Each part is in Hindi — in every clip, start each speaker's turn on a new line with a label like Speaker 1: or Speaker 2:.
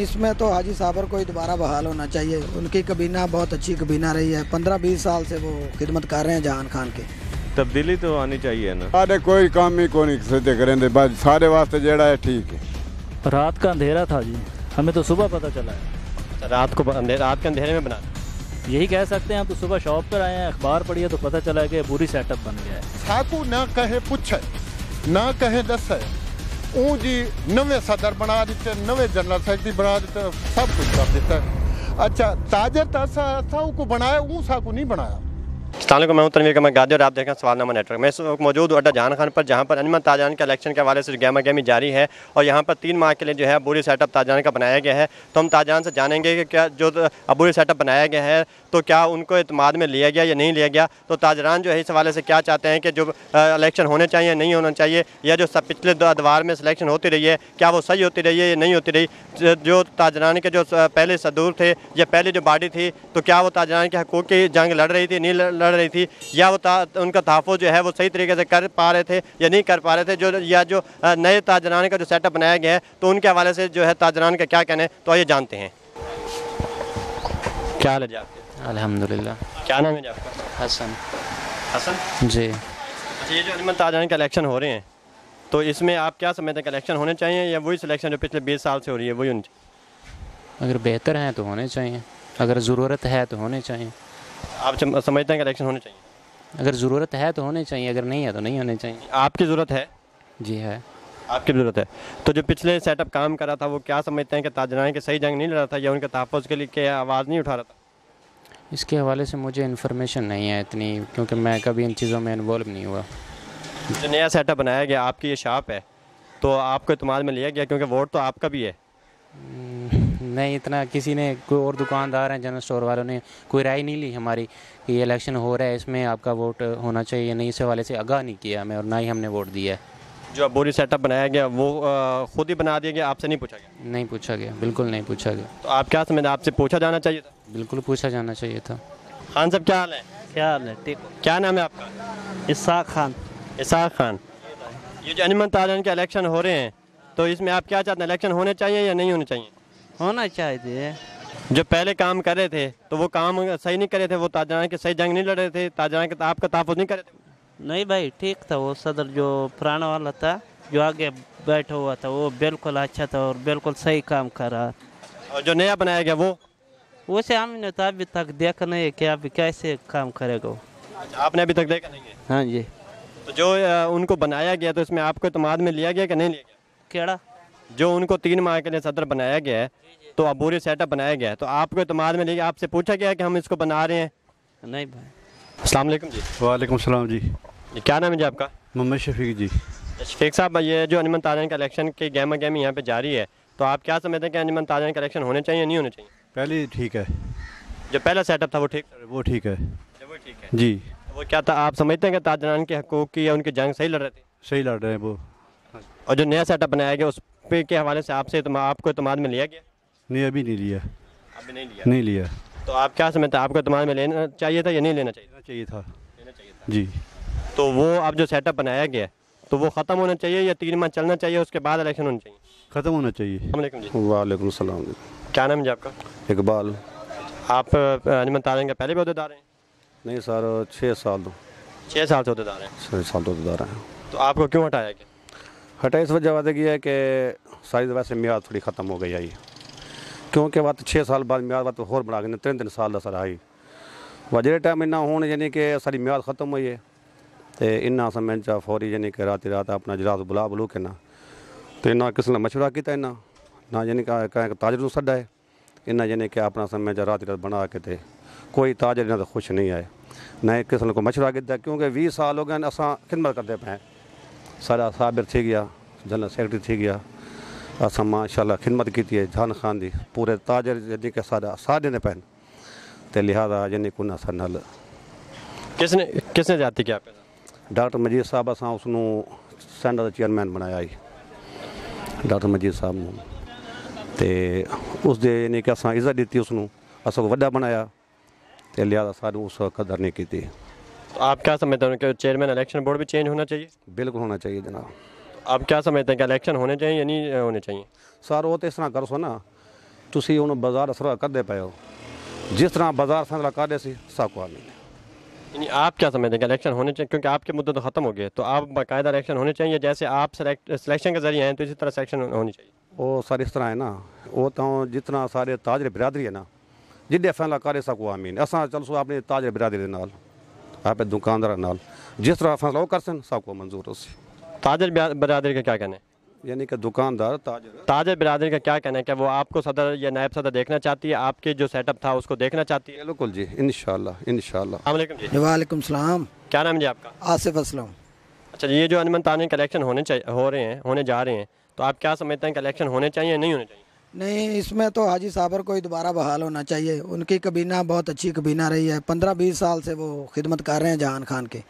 Speaker 1: इसमें तो हाजी साबर को ही दोबारा बहाल होना चाहिए। उनकी कबीना बहुत अच्छी कबीना रही है, 15-20 साल से वो खिदमत कर रहे हैं जहान खान की।
Speaker 2: तब्दीली तो आनी चाहिए ना।
Speaker 3: सारे कोई काम ही को नहीं सीधे करेंगे, बस सारे वास्ते जेड़ा है ठीक है।
Speaker 4: रात का अंधेरा था जी, हमें तो सुबह पता चला है।
Speaker 5: रात के अंधेरे में बना,
Speaker 4: यही कह सकते हैं। हम तो सुबह शॉप पर आए हैं, अखबार पढ़ी है तो पता चला है कि पूरी सेटअप बन गया है।
Speaker 6: साकू ना कहे पूछे ना कहे दसे, ऊ जी नवे सदर बना दिते, नवे जनरल सेक्रेटरी बना दिते, सब कुछ कर दिता। अच्छा ताजर तासा को बनाया, ऊ साकू नहीं बनाया।
Speaker 5: अस्सलाम मैं तनवीर का गादी और आप देख रहे हैं सवालनामा नेटवर्क। मैं इस वक्त मौजूद हूँ अड्डा जहान खान पर, जहाँ पर अंजुमन ताजरान के इलेक्शन के हवाले से गहमा गहमी जारी है और यहाँ पर 3 माह के लिए जो है अबूरी सेटअप ताजरान का बनाया गया है। तो हम ताजरान से जानेंगे कि क्या जो अबूरी सेटअप बनाया गया है तो क्या उनको एतमाद में लिया गया या नहीं लिया गया। तो ताजरान जो है इस हवाले से क्या चाहते हैं कि जो इलेक्शन होने चाहिए नहीं होना चाहिए, या जो पिछले अदवार में सिलेक्शन होती रही है क्या वो सही होती रही है या नहीं होती रही। जो ताजरान के जो पहले सदूर थे या पहले जो बॉडी थी तो क्या वो ताजरान के हकूक़ की जंग लड़ रही थी, नहीं लड़ रही थी, या वो उनका तहफ़्फ़ुज़ जो है वो सही तरीके से कर पा रहे थे या नहीं कर पा रहे थे। जो नए ताजरान का जो सेटअप बनाया गया है तो उनके हवाले से जो है ताजरान का क्या कहना है, तो आइए जानते हैं। क्या हाल है जी आपके?
Speaker 7: अल्हम्दुलिल्लाह।
Speaker 5: क्या नाम है जी आपका?
Speaker 7: हसन।
Speaker 5: हसन
Speaker 7: जी।
Speaker 5: अच्छा, ये जो अंजुमन ताजरान के इलेक्शन हो रहे हैं तो इसमें आप क्या समझते हैं कि इलेक्शन होने चाहिए या वही सिलेक्शन जो पिछले 20 साल से हो रही है वही होनी चाहिए?
Speaker 7: अगर बेहतर हैं तो होने चाहिए, अगर ज़रूरत है तो होने चाहिए।
Speaker 5: आप समझते हैं कि इलेक्शन होने चाहिए?
Speaker 7: अगर ज़रूरत है तो होने चाहिए, अगर नहीं है तो नहीं होने चाहिए।
Speaker 5: आपकी ज़रूरत है?
Speaker 7: जी है।
Speaker 5: आपकी ज़रूरत है। तो जो पिछले सेटअप काम कर रहा था वो क्या समझते हैं कि ताजरान के सही जंग नहीं लड़ रहा था या उनके तहफ़्फ़ुज़ के लिए क्या आवाज़ नहीं उठा रहा था?
Speaker 7: इसके हवाले से मुझे इन्फॉर्मेशन नहीं है इतनी, क्योंकि मैं कभी इन चीज़ों में इन्वॉल्व नहीं हुआ।
Speaker 5: जो नया सेटअप बनाया गया, आपकी ये शॉप है तो आपको इत्मीनान में लिया गया क्योंकि वोट तो आपका भी है?
Speaker 7: नहीं, इतना किसी ने, कोई और दुकानदार हैं जनरल स्टोर वालों ने कोई राय नहीं ली हमारी कि ये इलेक्शन हो रहा है इसमें आपका वोट होना चाहिए या नहीं, इस हवाले से आगाह नहीं किया हमें और ना ही हमने वोट दिया है।
Speaker 5: जो अबूरी सेटअप बनाया गया वो खुद ही बना दिया गया, आपसे नहीं पूछा गया?
Speaker 7: नहीं पूछा गया, बिल्कुल नहीं पूछा गया।
Speaker 5: तो आप क्या समझते हैं, आपसे पूछा जाना चाहिए था?
Speaker 7: बिल्कुल पूछा जाना चाहिए था।
Speaker 5: खान साहब क्या हाल है?
Speaker 4: क्या हाल है? ठीक।
Speaker 5: क्या नाम है आपका?
Speaker 4: इसाक खान।
Speaker 5: इसाक खान। ये जो अंजुमन ताजरान के इलेक्शन हो रहे हैं तो इसमें आप क्या चाहते हैं, इलेक्शन होने चाहिए या नहीं होने चाहिए?
Speaker 4: होना चाहिए।
Speaker 5: जो पहले काम कर रहे थे तो वो काम सही नहीं कर रहे थे, वो ताजरान के सही जंग नहीं लड़ रहे थे, ताजरान के आपका तहफ़्फ़ुज़ नहीं कर रहे थे?
Speaker 4: नहीं भाई, ठीक था। वो सदर जो पुराना वाला था जो आगे बैठा हुआ था वो बिल्कुल अच्छा था और बिल्कुल सही काम कर रहा।
Speaker 5: और जो नया बनाया गया वो
Speaker 4: उसे हमने तो अभी तक देखा नहीं है कि अभी कैसे काम करेगा वो।
Speaker 5: आपने अभी तक देखा नहीं है?
Speaker 4: हाँ जी।
Speaker 5: तो जो उनको बनाया गया तो इसमें आपको इत्मीनान में लिया गया कि नहीं लिया गया?
Speaker 4: केड़ा?
Speaker 5: जो उनको 3 माह के लिए सदर बनाया गया है तो अबूरी सेटअप बनाया गया है तो आपको इत्मीनान में लिया, आपसे पूछा गया कि हम इसको बना रहे हैं?
Speaker 4: नहीं भाई।
Speaker 5: अस्सलाम वालेकुम जी।
Speaker 8: वालेकुम सलाम जी।
Speaker 5: क्या नाम है जी आपका?
Speaker 8: मोहम्मद शफीक जी।
Speaker 5: शफीक साहब, ये जो अंजुमन ताजरान का इलेक्शन की गहमा गहमी यहाँ पे जारी है तो आप क्या समझते हैं कि अंजुमन ताजरान का इलेक्शन होने चाहिए या नहीं होने चाहिए?
Speaker 8: पहले ठीक है,
Speaker 5: जो पहला सेटअप था वो ठीक?
Speaker 8: वो ठीक है।
Speaker 5: वो ठीक है
Speaker 8: जी।
Speaker 5: वो क्या था, आप समझते हैं कि ताजरान के हकूक़ की या उनकी जंग सही लड़ रहे थे?
Speaker 8: सही लड़ रहे हैं वो।
Speaker 5: और जो नया सेटअप बनाया गया उस पे के हवाले से आपको इत्मीनान में लिया गया?
Speaker 8: नहीं, अभी नहीं लिया।
Speaker 5: अभी नहीं लिया?
Speaker 8: नहीं लिया।
Speaker 5: तो आप क्या समझते हैं, आपको इत्मीनान में लेना चाहिए था या नहीं लेना चाहिए?
Speaker 8: लेना चाहिए था।
Speaker 5: लेना चाहिए था
Speaker 8: जी।
Speaker 5: तो वो अब जो सेटअप बनाया गया तो वो ख़त्म होना चाहिए या 3 माह चलना चाहिए उसके बाद इलेक्शन होना चाहिए?
Speaker 8: ख़त्म होना चाहिए।
Speaker 5: अस्सलाम जी।
Speaker 9: वालेकुम सलाम।
Speaker 5: क्या नाम है जी आपका?
Speaker 9: इकबाल।
Speaker 5: आप अंजुमन ताजरान के पहले भी अहदेदार हैं?
Speaker 9: नहीं सर, 6 साल
Speaker 5: 6 साल से अहदेदार हैं?
Speaker 9: 6 साल तो अहदेदार हैं।
Speaker 5: तो आपको क्यों हटाया गया?
Speaker 9: हटा इस वजह वादे की है कि सारी वैसे म्याद थोड़ी ख़त्म हो गई आई, क्योंकि वत 6 साल बाद म्याद वत होर बढ़ा के 3 साल का सर आई वजह टाइम इन्ना हूँ यानी कि सारी म्याद ख़त्म हुई है तो इन्ना समय चा फौरी यानी कि रात अपना इजलास बुला बुलू के ना तो इन्ना किसी ने मशवरा किया इन्ना ना यानी कि ताजर सदा है इन्ना यानी कि अपना समय चा रात बना के ते कोई ताजर इन्ना तो खुश नहीं आए ना किसी ने कोई मशवरा किया, क्योंकि 20 साल हो गए असा खिदमत करते पे सारा साबिर थी गया, जनरल सेक्रेटरी थी गया, असा माशाल्लाह खिदमत की है जहान खान की पूरे ताजर यानी कि सारा साथ देने पैन तो लिहाजा यानी को असा नल
Speaker 5: किसने जाती किया?
Speaker 9: डॉक्टर मजीद साहब असा उसनों सेंटर का चेयरमैन बनाया ही डॉक्टर मजीद साहब तो उस दे यानी कि असा इज्जत दी उसनों असा को वड्डा बनाया तो लिहाजा सारू उस कदर नहीं की।
Speaker 5: तो आप क्या समझते हैं कि चेयरमैन इलेक्शन बोर्ड भी चेंज होना चाहिए?
Speaker 9: बिल्कुल होना चाहिए जनाब।
Speaker 5: आप क्या समझते हैं कि इलेक्शन होने चाहिए या नहीं होने चाहिए?
Speaker 9: सर वो तो इस तरह करो सो ना ਤੁਸੀਂ ਹੁਣ ਬਾਜ਼ਾਰ ਅਸਰ ਕਰਦੇ ਪਏ ਹੋ जिस तरह बाजार फैसला कर रहे सी साको आमीन
Speaker 5: यानी आप क्या समझते हैं कि इलेक्शन होने चाहिए, क्योंकि आपके मुद्दे तो ख़त्म हो गए, तो आप बाकायदा इलेक्शन होने चाहिए, जैसे आप सिलेक्शन के जरिए हैं तो इसी तरह सिलेक्शन होनी चाहिए।
Speaker 9: वो सर इस तरह है ना, वो तो जितना सारे ताजर बिरादरी है ना जिद्दे फैसला करे साको आमीन। असा चल सो अपने ताजर बिरादरी नाल आप दुकानदार नाल जिस तरह फैसला वो कर सन साको मंजूर हो सी।
Speaker 5: ताजर बिरादरी का क्या कहना है,
Speaker 9: यानी कि दुकानदार
Speaker 5: ताजर बिरादरी का क्या कहना है, क्या वो आपको सदर या नायब सदर देखना चाहती है, आपके जो सेटअप था उसको देखना चाहती है?
Speaker 9: बिल्कुल जी, इंशाल्लाह इंशाल्लाह।
Speaker 5: अस्सलाम वालेकुम जी।
Speaker 1: वालेकुम सलाम।
Speaker 5: क्या नाम है जी आपका?
Speaker 1: आसिफ असलम।
Speaker 5: अच्छा, ये जो अनमन ताजन के इलेक्शन होने जा रहे हैं, तो आप क्या समझते हैं कि इलेक्शन होने चाहिए नहीं होने चाहिए?
Speaker 1: नहीं, इसमें तो हाजी साबर को ही दोबारा बहाल होना चाहिए। उनकी कबीना बहुत अच्छी कबीना रही है, 15-20 साल से वो खिदमत कर रहे हैं जहान खान के,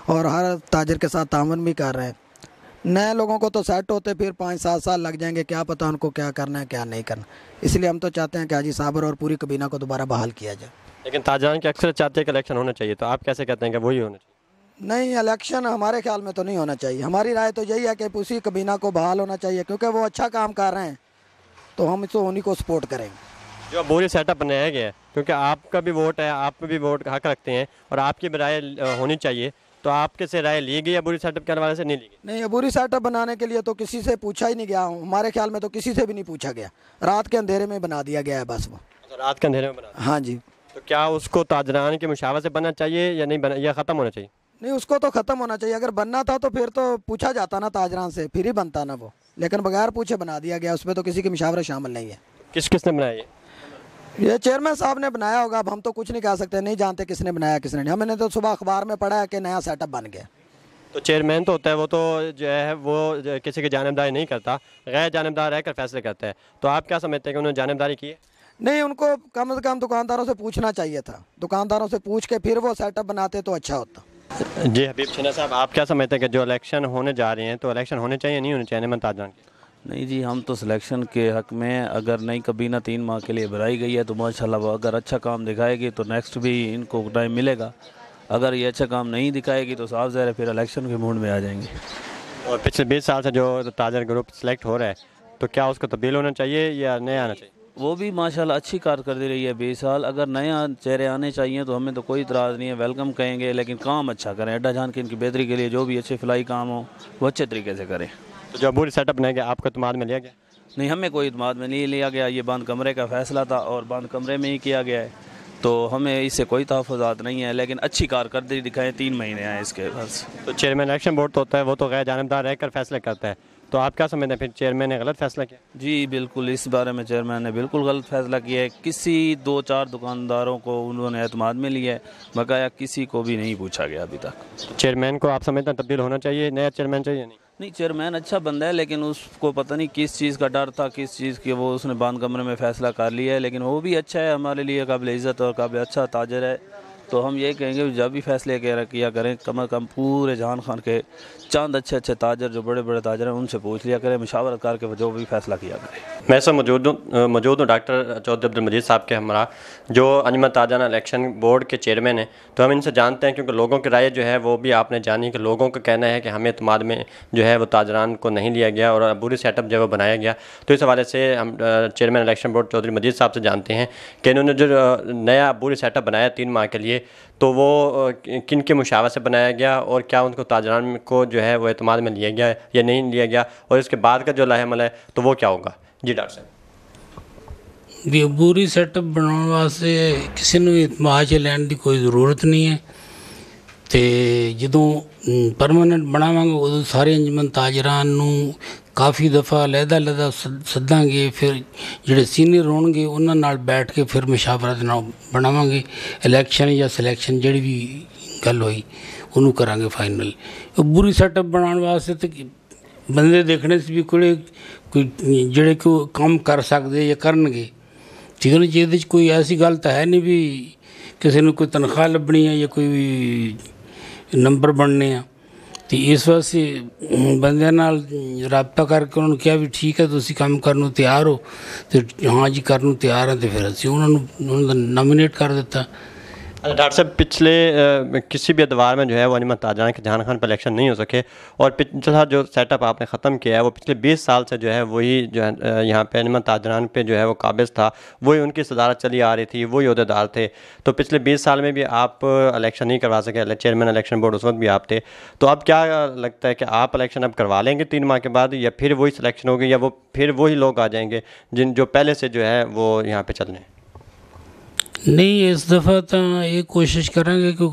Speaker 1: और हर ताजर के साथ तावन भी कर रहे हैं। नए लोगों को तो सेट होते फिर 5-7 साल लग जाएंगे, क्या पता उनको क्या करना है क्या नहीं करना। इसलिए हम तो चाहते हैं कि हाजी साबर और पूरी कबीना को दोबारा बहाल किया जाए।
Speaker 5: लेकिन ताजरान के अक्सर चाहते हैं कि इलेक्शन होना चाहिए, तो आप कैसे कहते हैं कि वही होना चाहिए?
Speaker 1: नहीं, इलेक्शन हमारे ख्याल में तो नहीं होना चाहिए। हमारी राय तो यही है कि उसी कबीना को बहाल होना चाहिए, क्योंकि वो अच्छा काम कर रहे हैं, तो हम तो उन्हीं को सपोर्ट करेंगे।
Speaker 5: जो पूरी सेटअप बनाया गया है, क्योंकि आपका भी वोट है, आप भी वोट हक रखते हैं और आपकी भी राय होनी चाहिए, तो आपके से राय ली गई, अबूरी सेटअप करने वाले से नहीं ली गई?
Speaker 1: नहीं, अबूरी सेटअप बनाने के लिए तो किसी से पूछा ही नहीं गया। हमारे ख्याल में तो किसी से भी नहीं पूछा गया, रात के अंधेरे में बना दिया गया है बस वो।
Speaker 5: तो रात के अंधेरे में बना?
Speaker 1: हाँ जी।
Speaker 5: तो क्या उसको ताजरान के मुशावरे से बनना चाहिए या नहीं, या ख़त्म होना चाहिए?
Speaker 1: नहीं, उसको तो ख़त्म होना चाहिए। अगर बनना था तो फिर तो पूछा जाता ना ताजरान से, फिर ही बनता ना वो, लेकिन बगैर पूछे बना दिया गया। उसमें तो किसी के मुशावरे शामिल नहीं है।
Speaker 5: किसने बनाया
Speaker 1: ये चेयरमैन साहब ने बनाया होगा, अब हम तो कुछ नहीं कह सकते, नहीं जानते किसने बनाया किसने नहीं। हमने तो सुबह अखबार में पढ़ा है कि नया सेटअप बन गया।
Speaker 5: तो चेयरमैन तो होता है, वो तो जो है वो किसी की जानिबदारी नहीं करता, गैर जानिबदार रहकर फैसले करता है। तो आप क्या समझते हैं कि उन्होंने जानिबदारी की है?
Speaker 1: नहीं, उनको कम से कम दुकानदारों से पूछना चाहिए था। दुकानदारों से पूछ के फिर वो सेटअप बनाते तो अच्छा होता।
Speaker 5: जी हबीब शना साहब, आप क्या समझते हैं कि जो इलेक्शन होने जा रहे हैं, तो इलेक्शन होने चाहिए नहीं होने चाहिए अनमन ताजरान के?
Speaker 10: नहीं जी, हम तो सिलेक्शन के हक़ में। अगर नई कबीना 3 माह के लिए बनाई गई है तो माशाल्लाह वो अगर अच्छा काम दिखाएगी तो नेक्स्ट भी इनको टाइम मिलेगा। अगर ये अच्छा काम नहीं दिखाएगी तो साफ ज़ाहिर है फिर इलेक्शन के मूड में आ जाएंगे।
Speaker 5: और पिछले 20 साल से जो ताजर ग्रुप सेलेक्ट हो रहा है, तो क्या उसको तब्दील होना चाहिए या नया आना चाहिए?
Speaker 10: वो भी माशाल्लाह अच्छी कारकर्दगी रही है 20 साल। अगर नया चेहरे आने चाहिए तो हमें तो कोई इतराज़ नहीं है, वेलकम कहेंगे, लेकिन काम अच्छा करें। अड्डा जान के इनकी बेहतरी के लिए जो भी अच्छे फलाई काम हो वो अच्छे तरीके से करें।
Speaker 5: तो जो पूरी सेटअप बनाया गया, आपको इत्मीनान में लिया गया?
Speaker 10: नहीं, हमें कोई इत्मीनान में नहीं लिया गया। ये बंद कमरे का फ़ैसला था और बंद कमरे में ही किया गया है, तो हमें इससे कोई तहफ़्फ़ुज़ात नहीं है, लेकिन अच्छी कारकर्दगी दिखाएं। 3 महीने आए इसके बस।
Speaker 5: तो चेयरमैन इलेक्शन बोर्ड तो होता है, वो तो गैर जानिबदार रहकर फैसले करता है, तो आप क्या समझते हैं फिर चेयरमैन ने गलत फैसला किया?
Speaker 10: जी बिल्कुल, इस बारे में चेयरमैन ने बिल्कुल गलत फैसला किया है। किसी 2-4 दुकानदारों को उन्होंने एतमाद में लिया है, बकाया किसी को भी नहीं पूछा गया अभी तक।
Speaker 5: तो चेयरमैन को आप समझते हैं तब्दील होना चाहिए, नया चेयरमैन चाहिए?
Speaker 10: नहीं, चेयरमैन अच्छा बंदा है, लेकिन उसको पता नहीं किस चीज़ का डर था, किस चीज़ की वो उसने बंद कमरे में फ़ैसला कर लिया है। लेकिन वो भी अच्छा है, हमारे लिए काबिल इज़्ज़त और काबिल अच्छा ताजर है। तो हम ये कहेंगे जब भी फैसले किया करें, कम अज़ कम पूरे जहान खान के चंद अच्छे ताजर जो बड़े बड़े ताजर हैं उनसे पूछ लिया करें, मशावरत करके जो भी फैसला किया करें।
Speaker 5: मैं सब मौजूद हूँ डॉक्टर चौधरी अब्दुल मजीद साहब के हमरा, जो अंजुमन ताजराना इलेक्शन बोर्ड के चेयरमैन हैं। तो हम इनसे जानते हैं, क्योंकि लोगों की राय जो है वो भी आपने जानी कि लोगों का कहना है कि हमें इत्मीनान में जो है वो ताजरान को नहीं लिया गया और अबूरी सेटअप जो है वो बनाया गया। तो इस हवाले से हम चेयरमैन इलेक्शन बोर्ड चौधरी मजीद साहब से जानते हैं कि इन्होंने जो नया अबूरी सेटअप बनाया 3 माह के लिए, तो वो किन के मुशावरे से बनाया गया और क्या उनको ताजरान को जो है वो इत्मीनान में लिया गया या नहीं लिया गया, और इसके बाद का जो लाहेमल है तो वो क्या होगा? जी डॉक्टर साहब।
Speaker 11: भी अबूरी सेटअप बनाने वास्ते किसी ने इत्मीनान च लैन की कोई ज़रूरत नहीं है। तो जदों परमानेंट बनावांगे उदों सारे अंजुमन ताजरान नूं काफ़ी दफ़ा लहदा सद्दांगे, फिर जिहड़े सीनियर होणगे उन्हां नाल बैठ के फिर मुशावरत नाल बनावांगे। इलैक्शन या सिलैक्शन जिहड़ी भी गल होई उन्होंने करांगे फाइनल। अबूरी सेटअप बनाने वास्ते तो बंदे देखने से भी कोई जिहड़े कोई काम कर सकते या करनगे, ठीक है ना। जिहदे कोई ऐसी गल तो है नहीं भी किसी ने कोई तनख्वाह लभनी है या कोई नंबर बनने हैं। तो इस वास्ते बंदे नाल राबता करके उन्होंने कहा भी ठीक है तुसीं काम करन नूं तैयार हो, तो हाँ जी करन नूं तैयार है, तो फिर असीं उन्होंने नॉमिनेट कर दिता।
Speaker 5: डॉक्टर साहब पिछले किसी भी अदवार में जो है वो अंजुमन ताजरान के जहान खान पर इलेक्शन नहीं हो सके और पिछला जो सेटअप आपने ख़त्म किया है वो पिछले 20 साल से जो है वही जो है यहाँ पे अंजुमन ताजरान पे जो है वो काबिज था, वही उनकी सदारत चली आ रही थी, वही अहदेदार थे। तो पिछले 20 साल में भी आप इलेक्शन नहीं करवा सके, चेयरमैन इलेक्शन बोर्ड उस वक्त भी आप थे। तो अब क्या लगता है कि आप इलेक्शन अब करवा लेंगे 3 माह के बाद, या फिर वही सिलेक्शन होगी, या वो फिर वही लोग आ जाएंगे जो पहले से जो है वो यहाँ पर चल रहे हैं?
Speaker 11: नहीं, इस दफ़ा तो ये कोशिश करेंगे कि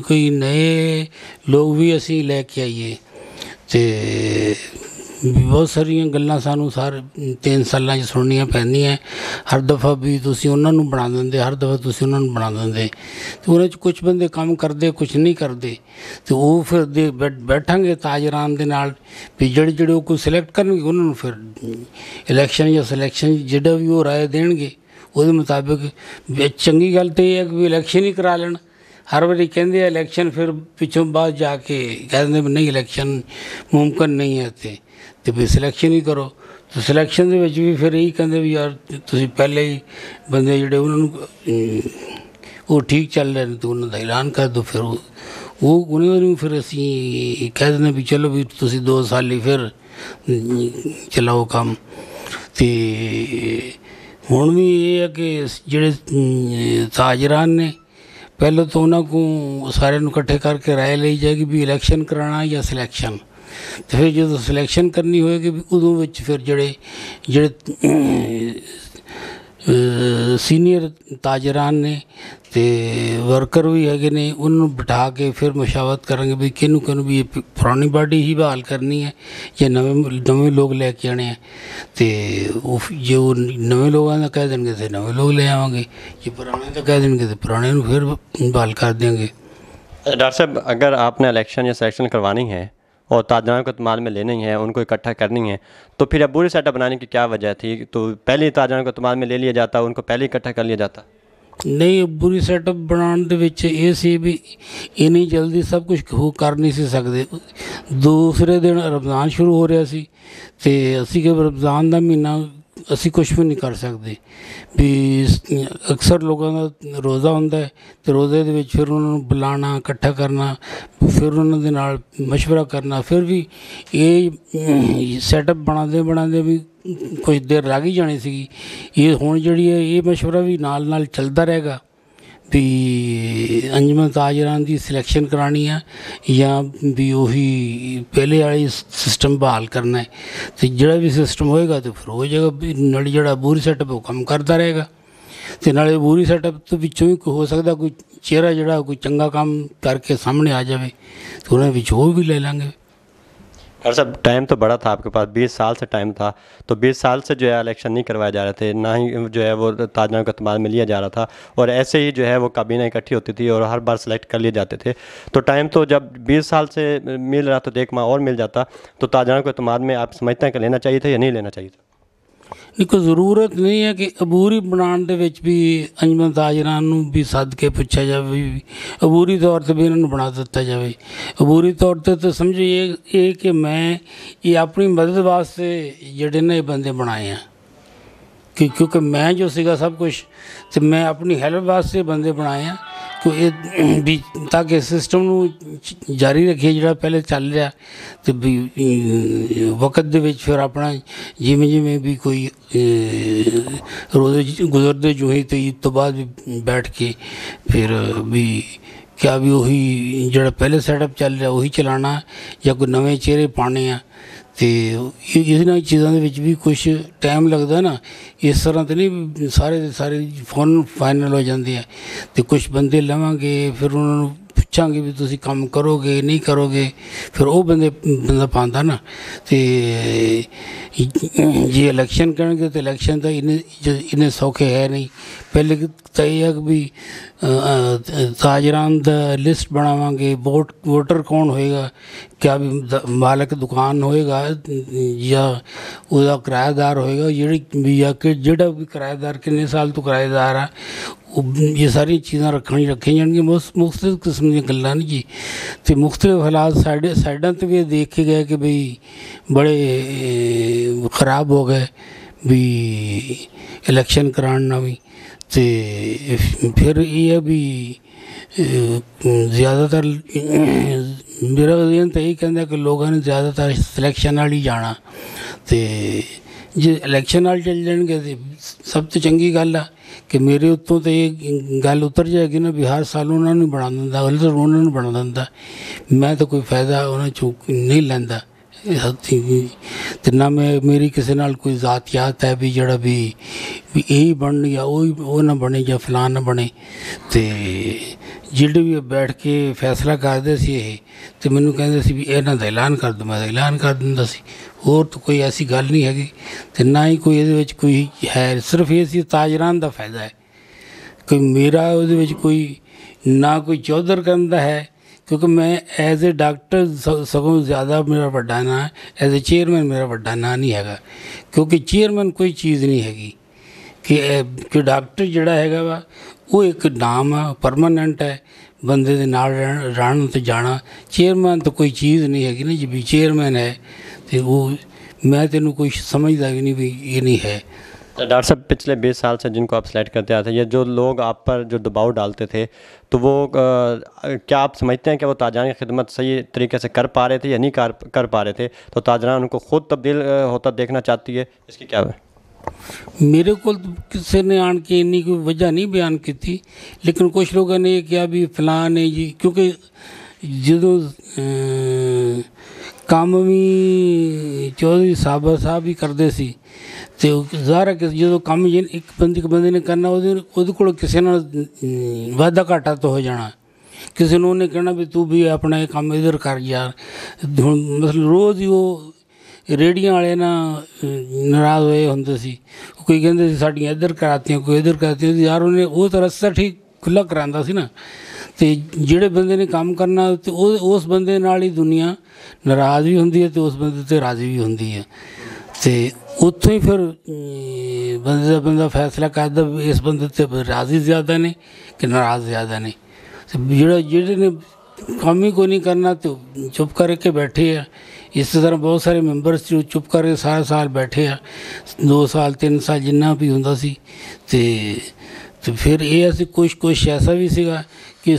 Speaker 11: कोई नए लोग भी असी लैके आइए। तो बहुत सारिया गल्लां सानू सारे 3 साल सुननिया पैंदियां। हर दफ़ा भी तुसीं उन्हां नूं बना देंदे, हर दफ़ा तुसीं उन्हां नूं बना देंदे, तो उन्हां च कुछ बंदे काम करते कुछ नहीं करते। तो वो फिर बैठांगे ताजरान दे नाल भी जेह्ड़े वो कोई सिलेक्ट करनगे उन्हां नूं फिर इलैक्शन या सिलैक्शन जेह्ड़ा भी वो राय देणगे ਉਹਦੇ ਮੁਤਾਬਿਕ। ਚੰਗੀ ਗੱਲ ਤਾਂ ਇਹ ਹੈ ਕਿ ਇਲੈਕਸ਼ਨ ਹੀ ਕਰਾ ਲੈਣ। ਹਰ ਵਾਰੀ ਕਹਿੰਦੇ ਆ ਇਲੈਕਸ਼ਨ, ਫਿਰ ਪਿੱਛੋਂ ਬਾਅਦ ਜਾ ਕੇ ਕਹਿ ਦਿੰਦੇ ਵੀ ਨਹੀਂ ਇਲੈਕਸ਼ਨ ਮੁਮਕਿਨ ਨਹੀਂ ਹੈ ਇੱਥੇ, ਅਤੇ ਵੀ ਸਿਲੈਕਸ਼ਨ ਹੀ ਕਰੋ। ਅਤੇ ਸਿਲੈਕਸ਼ਨ ਦੇ ਵਿੱਚ ਵੀ ਫਿਰ ਇਹੀ ਕਹਿੰਦੇ ਵੀ ਯਾਰ ਤੁਸੀਂ ਪਹਿਲੇ ਹੀ ਬੰਦੇ ਜਿਹੜੇ ਉਹਨਾਂ ਨੂੰ ਉਹ ਠੀਕ ਚੱਲ ਰਹੇ ਨੇ ਤਾਂ ਉਹਨਾਂ ਦਾ ਐਲਾਨ ਕਰ ਦਿਓ। ਫਿਰ ਉਹ ਉਹਨਾਂ ਨੂੰ ਫਿਰ ਅਸੀਂ ਕਹਿ ਦਿੰਦੇ ਵੀ ਚਲੋ ਵੀ ਤੁਸੀਂ 2 ਸਾਲ ਹੀ ਫਿਰ ਚਲਾਓ ਕੰਮ। ਅਤੇ ਹੁਣ ਵੀ ਇਹ ਹੈ ਕਿ ਜਿਹੜੇ ਤਾਜਰਾਨ ਨੇ ਪਹਿਲਾਂ ਤਾਂ ਉਹਨਾਂ ਕੋਲ ਸਾਰਿਆਂ ਨੂੰ ਇਕੱਠੇ ਕਰਕੇ ਰਾਏ ਲਈ ਜਾਏਗੀ ਵੀ ਇਲੈਕਸ਼ਨ ਕਰਾਉਣਾ ਜਾਂ ਸਿਲੈਕਸ਼ਨ। ਅਤੇ ਫਿਰ ਜਦੋਂ ਸਿਲੈਕਸ਼ਨ ਕਰਨੀ ਹੋਏਗੀ ਵੀ ਉਦੋਂ ਵਿੱਚ ਫਿਰ ਜਿਹੜੇ ਸੀਨੀਅਰ ਤਾਜਰਾਨ ਨੇ ਅਤੇ ਵਰਕਰ ਵੀ ਹੈਗੇ ਨੇ ਉਹਨਾਂ ਨੂੰ ਬਿਠਾ ਕੇ ਫਿਰ ਮੁਸ਼ਾਵਰਤ ਕਰਾਂਗੇ ਵੀ ਕਿਹਨੂੰ ਵੀ ਇਹ ਪੁਰਾਣੀ ਬਾਡੀ ਹੀ ਬਹਾਲ ਕਰਨੀ ਹੈ ਜਾਂ ਨਵੇਂ ਲੋਕ ਲੈ ਕੇ ਆਉਣੇ ਹੈ। ਅਤੇ ਉਹ ਜੇ ਉਹ ਨਵੇਂ ਲੋਕਾਂ ਦਾ ਕਹਿ ਦੇਣਗੇ ਤਾਂ ਨਵੇਂ ਲੋਕ ਲੈ ਆਵਾਂਗੇ, ਜੇ ਪੁਰਾਣੇ ਦਾ ਕਹਿ ਦੇਣਗੇ ਤਾਂ ਪੁਰਾਣੇ ਨੂੰ ਫਿਰ बहाल कर देंगे।
Speaker 5: डॉक्टर साहब, अगर आपने इलेक्शन या सिलेक्शन करवानी है और ताजरान को इत्माद में लेनी है, उनको इकट्ठा करनी है, तो फिर अब पूरी सेटअप बनाने की क्या वजह थी? तो पहले ही ताजरान को इत्माद में ले लिया जाता, उनको पहले ही इकट्ठा कर लिया जाता।
Speaker 11: नहीं, बुरी सैटअप बनाने ਦੇ ਵਿੱਚ ਇਹ ਸੀ ਵੀ ਇੰਨੀ ਜਲਦੀ ਸਭ ਕੁਝ ਹੋ ਕਰ ਨਹੀਂ ਸੀ ਸਕਦੇ। ਦੂਸਰੇ ਦਿਨ ਰਮਜ਼ਾਨ ਸ਼ੁਰੂ ਹੋ ਰਿਹਾ ਸੀ ਅਤੇ ਅਸੀਂ ਕਿ ਰਮਜ਼ਾਨ ਦਾ ਮਹੀਨਾ ਅਸੀਂ ਕੁਛ ਵੀ ਨਹੀਂ ਕਰ ਸਕਦੇ ਵੀ ਅਕਸਰ ਲੋਕਾਂ ਦਾ ਰੋਜ਼ਾ ਹੁੰਦਾ ਹੈ ਅਤੇ ਰੋਜ਼ੇ ਦੇ ਵਿੱਚ ਫਿਰ ਉਹਨਾਂ ਨੂੰ ਬੁਲਾਉਣਾ, ਇਕੱਠਾ ਕਰਨਾ, ਫਿਰ ਉਹਨਾਂ ਦੇ ਨਾਲ ਮਸ਼ਵਰਾ ਕਰਨਾ, ਫਿਰ ਵੀ ਇਹ ਸੈਟਅਪ ਬਣਾਉਂਦੇ ਵੀ ਕੁਝ ਦੇਰ ਲੱਗ ਹੀ ਜਾਣੀ ਸੀਗੀ। ਇਹ ਹੁਣ ਜਿਹੜੀ ਹੈ ਇਹ ਮਸ਼ਵਰਾ ਵੀ ਨਾਲ ਚੱਲਦਾ ਰਹੇਗਾ ਵੀ ਅੰਜਮਨ ਤਾਜਰਾਨ ਦੀ ਸਿਲੈਕਸ਼ਨ ਕਰਾਉਣੀ ਆ ਜਾਂ ਵੀ ਉਹੀ ਪਹਿਲੇ ਵਾਲੀ ਸਿਸਟਮ ਬਹਾਲ ਕਰਨਾ ਹੈ। ਅਤੇ ਜਿਹੜਾ ਵੀ ਸਿਸਟਮ ਹੋਏਗਾ ਤਾਂ ਫਿਰ ਉਹ ਜਗ੍ਹਾ ਵੀ ਨਾਲ ਜਿਹੜਾ ਬੂਰੀ ਸੈਟਅਪ ਉਹ ਕੰਮ ਕਰਦਾ ਰਹੇਗਾ। ਅਤੇ ਨਾਲੇ ਬੂਰੀ ਸੈਟਅਪ ਤੋਂ ਵਿੱਚੋਂ ਵੀ ਹੋ ਸਕਦਾ ਕੋਈ ਚਿਹਰਾ ਜਿਹੜਾ ਕੋਈ ਚੰਗਾ ਕੰਮ ਕਰਕੇ ਸਾਹਮਣੇ ਆ ਜਾਵੇ ਤਾਂ ਉਹਨਾਂ ਵਿੱਚ ਉਹ ਵੀ ਲੈ ਲਾਂਗੇ।
Speaker 5: डॉक्टर साहब, टाइम तो बड़ा था आपके पास, 20 साल से टाइम था, तो 20 साल से जो है इलेक्शन नहीं करवाए जा रहे थे, ना ही जो है वो ताजरान को इत्माद में लिया जा रहा था, और ऐसे ही जो है वो काबीना इकट्ठी होती थी और हर बार सेलेक्ट कर लिए जाते थे। तो टाइम तो जब 20 साल से मिल रहा तो 1 माह और मिल जाता, तो ताजरान को इत्माद में आप समझते हैं कि लेना चाहिए था या नहीं लेना चाहिए था?
Speaker 11: ਕੋਈ ਜ਼ਰੂਰਤ ਨਹੀਂ ਹੈ ਕਿ ਅਬੂਰੀ ਬਣਾਉਣ ਦੇ ਵਿੱਚ ਵੀ ਅੰਜਮਨ ਤਾਜਰਾਨ ਨੂੰ ਵੀ ਸੱਦ ਕੇ ਪੁੱਛਿਆ ਜਾਵੇ ਵੀ ਅਬੂਰੀ ਤੌਰ 'ਤੇ ਵੀ ਇਹਨਾਂ ਨੂੰ ਬਣਾ ਦਿੱਤਾ ਜਾਵੇ। ਅਬੂਰੀ ਤੌਰ 'ਤੇ ਤਾਂ ਸਮਝੋ ਇਹ ਕਿ ਮੈਂ ਇਹ ਆਪਣੀ ਮਦਦ ਵਾਸਤੇ ਜਿਹੜੇ ਨੇ ਇਹ ਬੰਦੇ ਬਣਾਏ ਆ ਕਿਉਂਕਿ ਮੈਂ ਜੋ ਸੀਗਾ ਸਭ ਕੁਛ ਅਤੇ ਮੈਂ ਆਪਣੀ ਹੈਲਪ ਵਾਸਤੇ ਬੰਦੇ ਬਣਾਏ ਆ ਕਿ ਇਹ ਵੀ ਤਾਂ ਕਿ ਸਿਸਟਮ ਨੂੰ ਜਾਰੀ ਰੱਖੀਏ ਜਿਹੜਾ ਪਹਿਲੇ ਚੱਲ ਰਿਹਾ। ਅਤੇ ਵੀ ਵਕਤ ਦੇ ਵਿੱਚ ਫਿਰ ਆਪਣਾ ਜਿਵੇਂ ਵੀ ਕੋਈ ਰੋਜ਼ੇ ਗੁਜ਼ਰਦੇ ਜੋ ਹੀ ਅਤੇ ਈਦ ਤੋਂ ਬਾਅਦ ਵੀ ਬੈਠ ਕੇ ਫਿਰ ਵੀ ਕਿਆ ਵੀ ਉਹੀ ਜਿਹੜਾ ਪਹਿਲੇ ਸੈਟਅਪ ਚੱਲ ਰਿਹਾ ਉਹੀ ਚਲਾਉਣਾ ਜਾਂ ਕੋਈ ਨਵੇਂ ਚਿਹਰੇ ਪਾਉਣੇ ਆ। ਅਤੇ ਇਹਨਾਂ ਚੀਜ਼ਾਂ ਦੇ ਵਿੱਚ ਵੀ ਕੁਛ ਟਾਈਮ ਲੱਗਦਾ ਨਾ, ਇਸ ਤਰ੍ਹਾਂ ਤਾਂ ਨਹੀਂ ਸਾਰੇ ਦੇ ਸਾਰੇ ਫੌਰਨ ਫਾਈਨਲ ਹੋ ਜਾਂਦੇ ਆ। ਅਤੇ ਕੁਛ ਬੰਦੇ ਲਵਾਂਗੇ ਫਿਰ ਉਹਨਾਂ ਨੂੰ ਪੁੱਛਾਂਗੇ ਵੀ ਤੁਸੀਂ ਕੰਮ ਕਰੋਗੇ ਨਹੀਂ ਕਰੋਗੇ, ਫਿਰ ਉਹ ਬੰਦਾ ਪਾਉਂਦਾ ਨਾ। ਅਤੇ ਜੇ ਇਲੈਕਸ਼ਨ ਕਰਨਗੇ ਤਾਂ ਇਲੈਕਸ਼ਨ ਤਾਂ ਇੰਨੇ ਸੌਖੇ ਹੈ ਨਹੀਂ। ਪਹਿਲੇ ਤਾਂ ਇਹ ਹੈ ਕਿ ਵੀ ਤਾਜਰਾਨ ਦਾ ਲਿਸਟ ਬਣਾਵਾਂਗੇ, ਵੋਟਰ ਕੌਣ ਹੋਏਗਾ, ਕਿਆ ਵੀ ਮਾਲਕ ਦੁਕਾਨ ਹੋਏਗਾ ਜਾਂ ਉਹਦਾ ਕਿਰਾਏਦਾਰ ਹੋਏਗਾ, ਜਿਹੜੀ ਵੀ ਜਾਂ ਕਿ ਜਿਹੜਾ ਵੀ ਕਿਰਾਏਦਾਰ ਕਿੰਨੇ ਸਾਲ ਤੋਂ ਕਿਰਾਏਦਾਰ ਆ, ਇਹ ਸਾਰੀਆਂ ਚੀਜ਼ਾਂ ਰੱਖੀਆਂ ਜਾਣਗੀਆਂ। ਮੁਖਤਲਿਫ ਕਿਸਮ ਦੀਆਂ ਗੱਲਾਂ ਨੇ ਜੀ। ਅਤੇ ਮੁਖਤਲਿਫ ਹਾਲਾਤ ਸਾਈਡਾਂ 'ਤੇ ਵੀ ਦੇਖ ਕੇ ਗਏ ਕਿ ਬਈ ਬੜੇ ਖਰਾਬ ਹੋ ਗਏ भी इलैक्शन कराना भी। तो फिर ये भी ज़्यादातर मेरा वजन तो यही कहता कि लोगों ने ज़्यादातर सिलैक्शन वाल ही जाना। तो जे इलैक्शन वाल चल जाएंगे तो सब तो चंगी गल आ कि मेरे उत्तों तो ये गल उतर जाएगी ना भी हर साल उन्होंने बना दिंदा, गलत उन्होंने बना दिंदा, मैं तो कोई फायदा उन्होंने चो नहीं लैंदा। तो ना मैं मेरी किसी नाल कोई जात यात है भी जड़ा भी यही बन या वो ना बने या फलां ना बने। तो ਜਿਹੜੇ ਵੀ ਬੈਠ ਕੇ ਫੈਸਲਾ ਕਰਦੇ ਸੀ ਇਹ ਅਤੇ ਮੈਨੂੰ ਕਹਿੰਦੇ ਸੀ ਵੀ ਇਹਨਾਂ ਦਾ ਐਲਾਨ ਕਰ ਦਿਓ, ਮੈਂ ਐਲਾਨ ਕਰ ਦਿੰਦਾ ਸੀ। ਹੋਰ ਤਾਂ ਕੋਈ ਐਸੀ ਗੱਲ ਨਹੀਂ ਹੈਗੀ ਅਤੇ ਨਾ ਹੀ ਕੋਈ ਇਹਦੇ ਵਿੱਚ ਕੋਈ ਹੈ, ਸਿਰਫ ਇਹ ਸੀ ਤਾਜਰਾਨ ਦਾ ਫਾਇਦਾ ਹੈ। ਕੋਈ ਮੇਰਾ ਉਹਦੇ ਵਿੱਚ ਕੋਈ ਨਾ ਕੋਈ ਚੌਧਰ ਕਰਨ ਦਾ ਹੈ, ਕਿਉਂਕਿ ਮੈਂ ਐਜ਼ ਏ ਡਾਕਟਰ ਸਗੋਂ ਜ਼ਿਆਦਾ ਮੇਰਾ ਵੱਡਾ ਨਾਂ, ਐਜ਼ ਏ ਚੇਅਰਮੈਨ ਮੇਰਾ ਵੱਡਾ ਨਾਂ ਨਹੀਂ ਹੈਗਾ, ਕਿਉਂਕਿ ਚੇਅਰਮੈਨ ਕੋਈ ਚੀਜ਼ ਨਹੀਂ ਹੈਗੀ ਕਿ ਡਾਕਟਰ ਜਿਹੜਾ ਹੈਗਾ ਵਾ ਉਹ ਇੱਕ ਨਾਮ ਆ, ਪਰਮਾਨੈਂਟ ਹੈ, ਬੰਦੇ ਦੇ ਨਾਲ ਰਹਿਣ ਤੇ ਜਾਣਾ। ਚੇਅਰਮੈਨ ਤਾਂ ਕੋਈ ਚੀਜ਼ ਨਹੀਂ ਹੈਗੀ ਨਾ, ਜੇ ਵੀ ਚੇਅਰਮੈਨ ਹੈ तो वो मैं तेनों कोई समझदा भी नहीं भी ये नहीं है।
Speaker 5: तो डॉक्टर साहब पिछले 20 साल से जिनको आप सेलेक्ट करते आते, ये जो लोग आप पर जो दबाव डालते थे, तो वो क्या आप समझते हैं कि वो ताजरान की खिदमत सही तरीके से कर पा रहे थे या नहीं कर पा रहे थे? तो ताजरान उनको ख़ुद तब्दील होता देखना चाहती है, इसकी क्या है?
Speaker 11: मेरे को किसी ने आन के इन्नी कोई वजह नहीं बयान की थी, लेकिन कुछ लोगों ने किया भी फलां ने जी, क्योंकि जो काम भी चौधरी साहब ही करते सी तो ज़ाहिर है कि जो काम एक बंदे ने करना वो किसी नाल वाधा घाटा तो हो जाना, किसी ने उन्हें कहना भी तू भी अपना काम इधर कर यार। मतलब रोज़ ही वो रेहड़ियां वाले ना नाराज़ होए होंदे सी, कोई कहते साड़ियाँ इधर करातियाँ, कोई इधर करातियाँ, यार उन्हें वो तो रस्ता ठीक खुला करांदा सी ना। तो जिहड़े बंदे ने काम करना तो उस बंदे नाल ही दुनिया नाराज़ भी होंदी है तो उस बंदे ते राज़ी भी होंदी है। तो उत्थों ही फिर बंदा फैसला करदा इस बंदे ते राज़ी ज़्यादा ने कि नाराज़ ज़्यादा ने। तो जिहड़े ने काम ही कोई नहीं करना तो चुप करके बैठे हैं। इस तरह बहुत सारे मैंबर्स जो चुप करके सारा साल बैठे हैं, 2 साल 3 साल जिन्ना भी होंदा सी। तो फिर ये कुछ ऐसा भी सीगा कि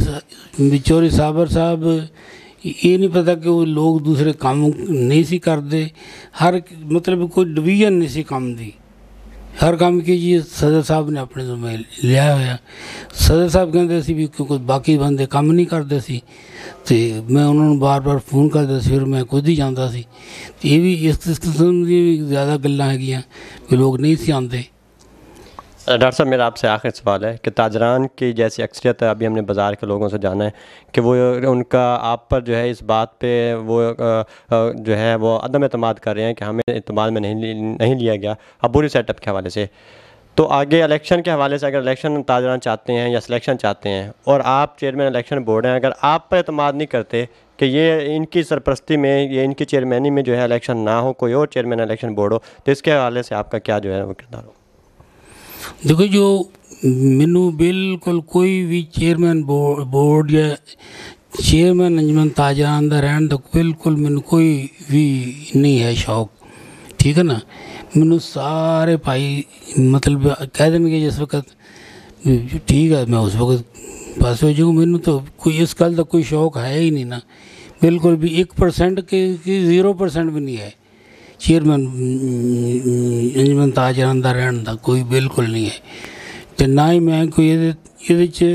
Speaker 11: चौधरी साहब ये नहीं पता कि वो लोग दूसरे काम नहीं सी करते, हर मतलब कोई डिवीजन नहीं सी काम दी, हर काम की जी सदर साहब ने अपने जिम्मे लिया होया। सदर साहब कहते सी भी क्योंकि बाकी बंदे काम नहीं करते सी, तो मैं उन्होंने बार फोन करता सी, फिर मैं खुद ही जाता सी। ये भी इस किस्म की ज़्यादा गल्लां हैगियां कि लोग नहीं सी आते।
Speaker 5: डॉक्टर साहब मेरा आपसे आखिरी सवाल है कि ताजरान की जैसी अक्सरियत है, अभी हमने बाज़ार के लोगों से जाना है कि वो उनका आप पर जो है इस बात पे वो जो है वो अदम एतमाद कर रहे हैं कि हमें एतमाद में नहीं लिया गया अबूरी सेटअप के हवाले से। तो आगे इलेक्शन के हवाले से अगर इलेक्शन ताजरान चाहते हैं या सिलेक्शन चाहते हैं और आप चेयरमैन इलेक्शन बोर्ड हैं, अगर आप पर एतमाद नहीं करते कि ये इनकी सरपरस्ती में ये इनकी चेयरमैनी में जो है इलेक्शन ना हो, कोई और चेयरमैन इलेक्शन बोर्ड हो, तो इसके हवाले से आपका क्या जो है वो किरदार हो?
Speaker 11: देखो जो मैनू बिल्कुल कोई भी चेयरमैन बोर्ड या चेयरमैन अंजमन ताजरान दा रहन दा बिल्कुल मैनू कोई भी नहीं है शौक, ठीक है ना। मैनू सारे भाई मतलब कह देंगे जिस वक्त ठीक है मैं उस वक्त पास हो जाऊँ, मैनू तो कोई इस गल का कोई शौक है ही नहीं ना, बिल्कुल भी 1% के 0% भी नहीं है चेयरमैन अंजमन ताजरान दा रहन दा कोई बिल्कुल नहीं है। तो ना ही मैं कोई ये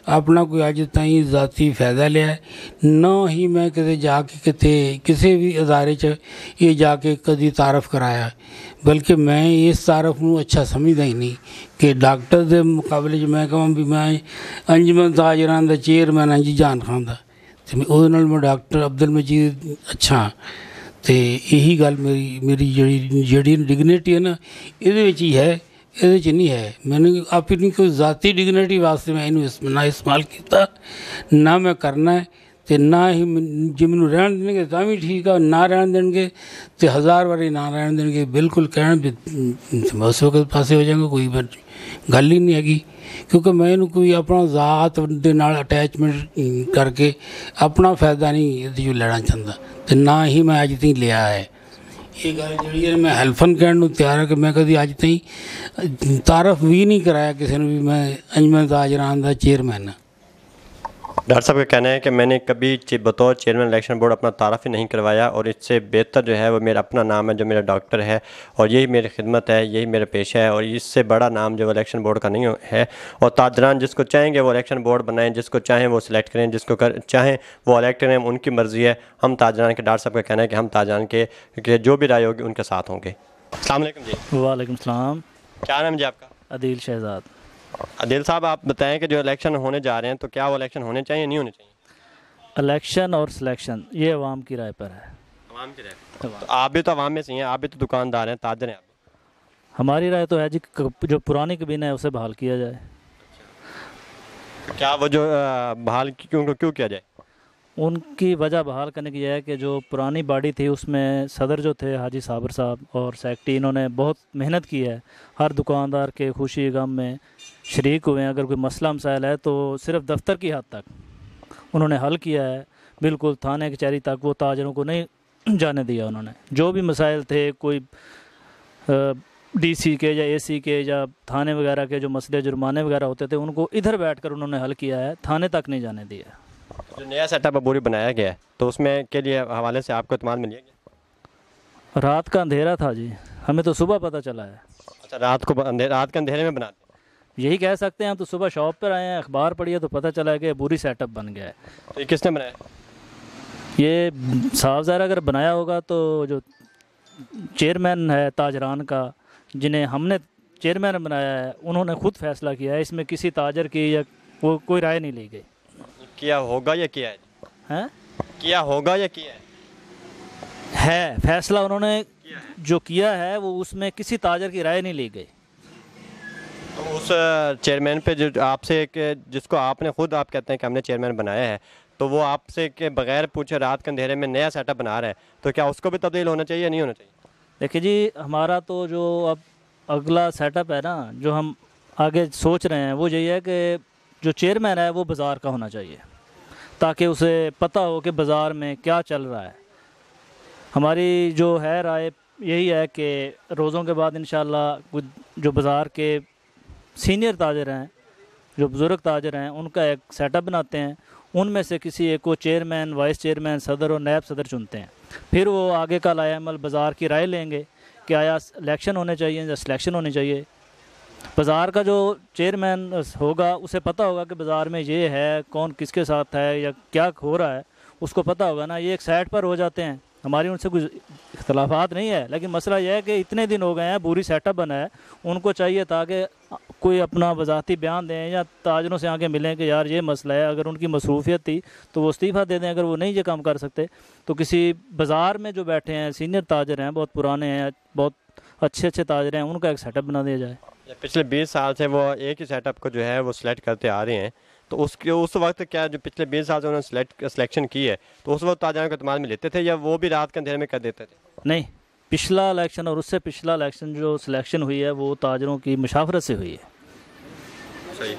Speaker 11: अपना कोई अज ताईं ज़ाती फ़ायदा लिया, ना ही मैं किते जाके किसी भी अदारे च ये जाके कदी तारफ़ कराया, बल्कि मैं इस तारफ़ नूं अच्छा समझदा ही नहीं कि डॉक्टर के मुकाबले मैं कहूँ भी मैं अंजमन ताजरान दा चेयरमैन हां जी जान खान दा, ते उहदे नाल मैं डॉक्टर अब्दुल मजीद अच्छा। तो यही गल मेरी जी डिगनिटी है ना ये ही है, ये नहीं है। मैंने अपनी कोई ज़ाती डिगनिटी वास्ते मैं इन्हूं ना इस्तेमाल किया, ना मैं करना है, तो ना ही जे मैनूं रहन देंगे तो भी ठीक है, ना रहन देंगे तो 1000 बारी ना रहन देंगे बिल्कुल कहण भी उस वक्त पासे हो जाएंगे, कोई गल ही नहीं हैगी। क्योंकि मैं इन्हूं कोई अपना ज़ात दे नाल अटैचमेंट करके अपना फ़ायदा नहीं ये लैना चाहता, तो ना ही मैं अज तक लिया है। ਇਹ ਗੱਲ ਜਿਹੜੀ ਹੈ ਮੈਂ ਹੈਲਫਨ ਕਹਿਣ ਨੂੰ ਤਿਆਰ ਹਾਂ ਕਿ ਮੈਂ ਕਦੀ ਅੱਜ ਤਾਈਂ ਤਾਰਫ ਵੀ ਨਹੀਂ ਕਰਾਇਆ ਕਿਸੇ ਨੂੰ ਵੀ ਮੈਂ ਅੰਜਮਨ ਤਾਜਰਾਨ ਦਾ ਚੇਅਰਮੈਨ ਹਾਂ।
Speaker 5: डॉक्टर साहब का कहना है कि मैंने कभी बतौर चेयरमैन इलेक्शन बोर्ड अपना तारफ़ ही नहीं करवाया और इससे बेहतर जो है वो मेरा अपना नाम है जो मेरा डॉक्टर है और यही मेरी खिदमत है, यही मेरा पेशा है और इससे बड़ा नाम जो इलेक्शन बोर्ड का नहीं है। और ताजरान जिसको चाहेंगे वो इलेक्शन बोर्ड बनाएं, जिसको चाहें वो सिलेक्ट करें, जिसको चाहें वो इलेक्ट करें, उनकी मर्ज़ी है। हम ताजरान के डॉक्टर साहब का कहना है कि हम ताजरान के जो भी राय होगी उनके साथ होंगे। अस्सलाम वालेकुम जी।
Speaker 10: वालेकुम सलाम।
Speaker 5: क्या नाम जी आपका?
Speaker 10: अदील शहजाद।
Speaker 5: अदील साहब आप बताएं कि जो इलेक्शन होने जा रहे हैं तो क्या वो इलेक्शन होने चाहिए नहीं होने चाहिए?
Speaker 10: इलेक्शन और सिलेक्शन ये अवाम की राय पर है।
Speaker 5: अवाम की राय तो आप भी तो अवाम में से हैं, आप भी तो दुकानदार हैं, ताजर हैं आप।
Speaker 10: हमारी राय तो है जी जो पुरानी कबीना है उसे बहाल किया जाए।
Speaker 5: क्या वो जो बहाल क्यों किया जाए?
Speaker 10: उनकी वजह बहाल करने की यह है कि जो पुरानी बॉडी थी उसमें सदर जो थे हाजी साबर साहब और सेक्रेटरी, इन्होंने बहुत मेहनत की है, हर दुकानदार के खुशी गम में शरीक हुए हैं। अगर कोई मसला मसाइल है तो सिर्फ दफ्तर की हद तक उन्होंने हल किया है, बिल्कुल थाने कचहरी तक वो ताजरों को नहीं जाने दिया। उन्होंने जो भी मसाइल थे, कोई डीसी के या एसी के या थाने वगैरह के जो मसले जुर्माने वगैरह होते थे उनको इधर बैठकर उन्होंने हल किया है, थाने तक नहीं जाने दिया।
Speaker 5: जो नया सेटअप अबूरी बनाया गया है तो उसमें के लिए हवाले से आपको इत्मीनान मिल गया?
Speaker 10: रात का अंधेरा था जी, हमें तो सुबह पता चला है।
Speaker 5: अच्छा, रात के अंधेरे में बनाते?
Speaker 10: यही कह सकते हैं। हम तो सुबह शॉप पर आए हैं, अखबार पढ़िए तो पता चला है कि बुरी सेटअप बन गया है।
Speaker 5: तो ये किसने बनाया?
Speaker 10: ये साफ ज़ाहिर अगर बनाया होगा तो जो चेयरमैन है ताजरान का, जिन्हें हमने चेयरमैन बनाया है, उन्होंने खुद फैसला किया है। इसमें किसी ताजर की या कोई राय नहीं ली गई।
Speaker 5: किया होगा या किया है?
Speaker 10: हैं?
Speaker 5: किया होगा या किया
Speaker 10: है फैसला उन्होंने जो किया है वो उसमें किसी ताजर की राय नहीं ली गई।
Speaker 5: तो उस चेयरमैन पे जो आपसे जिसको आपने खुद आप कहते हैं कि हमने चेयरमैन बनाया है, तो वो आपसे के बगैर पूछे रात के अंधेरे में नया सेटअप बना रहा है, तो क्या उसको भी तब्दील होना चाहिए या नहीं होना चाहिए?
Speaker 10: देखिए जी, हमारा तो जो अब अगला सेटअप है ना, जो हम आगे सोच रहे हैं वो यही है कि जो चेयरमैन है वो बाज़ार का होना चाहिए, ताकि उसे पता हो कि बाज़ार में क्या चल रहा है। हमारी जो है राय यही है कि रोज़ों के बाद इंशाअल्लाह जो बाज़ार के सीनियर ताजर हैं, जो बुज़ुर्ग ताजर हैं, उनका एक सेटअप बनाते हैं। उनमें से किसी एक को चेयरमैन, वाइस चेयरमैन, सदर और नायब सदर चुनते हैं। फिर वो आगे का लाएअमल बाज़ार की राय लेंगे कि आया इलेक्शन होने चाहिए या सिलेक्शन होनी चाहिए। बाज़ार का जो चेयरमैन होगा उसे पता होगा कि बाज़ार में ये है, कौन किसके साथ है या क्या हो रहा है, उसको पता होगा ना। ये एक साइड पर हो जाते हैं, हमारी उनसे कुछ इख्तलाफात नहीं है, लेकिन मसला यह है कि इतने दिन हो गए हैं, बुरी सेटअप बना है। उनको चाहिए था कि कोई अपना वज़ाती बयान दें या ताजरों से आके मिलें कि यार ये मसला है। अगर उनकी मसरूफियत थी तो वो इस्तीफ़ा दे दें। अगर वो नहीं ये काम कर सकते तो किसी बाज़ार में जो बैठे हैं सीनियर ताजर हैं, बहुत पुराने हैं, बहुत अच्छे ताजर हैं, उनका एक सेटअप बना दिया जाए।
Speaker 5: पिछले 20 साल से वो एक ही सेटअप को जो है वो सिलेक्ट करते आ रहे हैं, तो उस वक्त क्या जो पिछले 20 साल से उन्होंने सिलेक्शन की है, तो उस वक्त ताजरों को इत्मीनान में लेते थे या वो भी रात के अंधेरे में कर देते थे?
Speaker 10: नहीं, पिछला इलेक्शन और उससे पिछला इलेक्शन जो सिलेक्शन हुई है वो ताजरों की मुशावरत से हुई है।
Speaker 5: सही।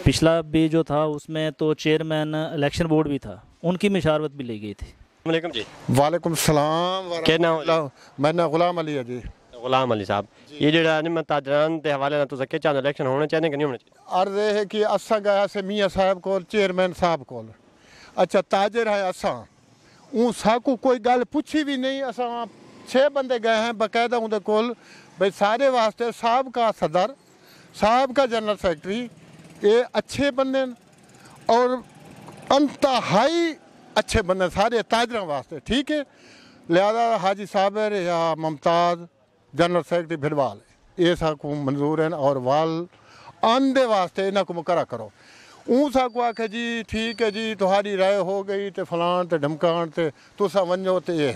Speaker 10: पिछला भी जो था उसमें तो चेयरमैन इलेक्शन बोर्ड भी था, उनकी मुशावरत भी ली गई थी।
Speaker 5: वालेकुम जी।
Speaker 6: वालेकुम सलाम।
Speaker 5: क्या नाम?
Speaker 6: मैं गुलाम अली है जी।
Speaker 5: गुलाम अली साहब, ये जो ताजरान के हवाले तो सके चांद इलेक्शन होने चाहिए कि नहीं होने चाहिए?
Speaker 6: अर्ज है कि असा गया से मियाँ साहब को, चेयरमैन साहब को, अच्छा ताजर है असा ऊँ साकू कोई गल पूछी भी नहीं। असा 6 बंदे गए हैं बाकायदा उनके कोल, भाई सारे वास्ते साहब का सदर, साहब का जनरल सेक्रेटरी, ये अच्छे बंदे और अंतहाई अच्छे बंदे सारे ताजर वास्ते, ठीक है। लिहाजा हाजी साबर या मुमताज़ जनरल सेक्रेटरी फिलवाल ये साकू मंजूर हैं और वाल आंदे वास्ते इन्हों को मुकर्रा करो। ऊँ साकू आखे जी ठीक है जी तुम्हारी राय हो गई तो फलान तो ढमकान तो तुसा वनो तो ये,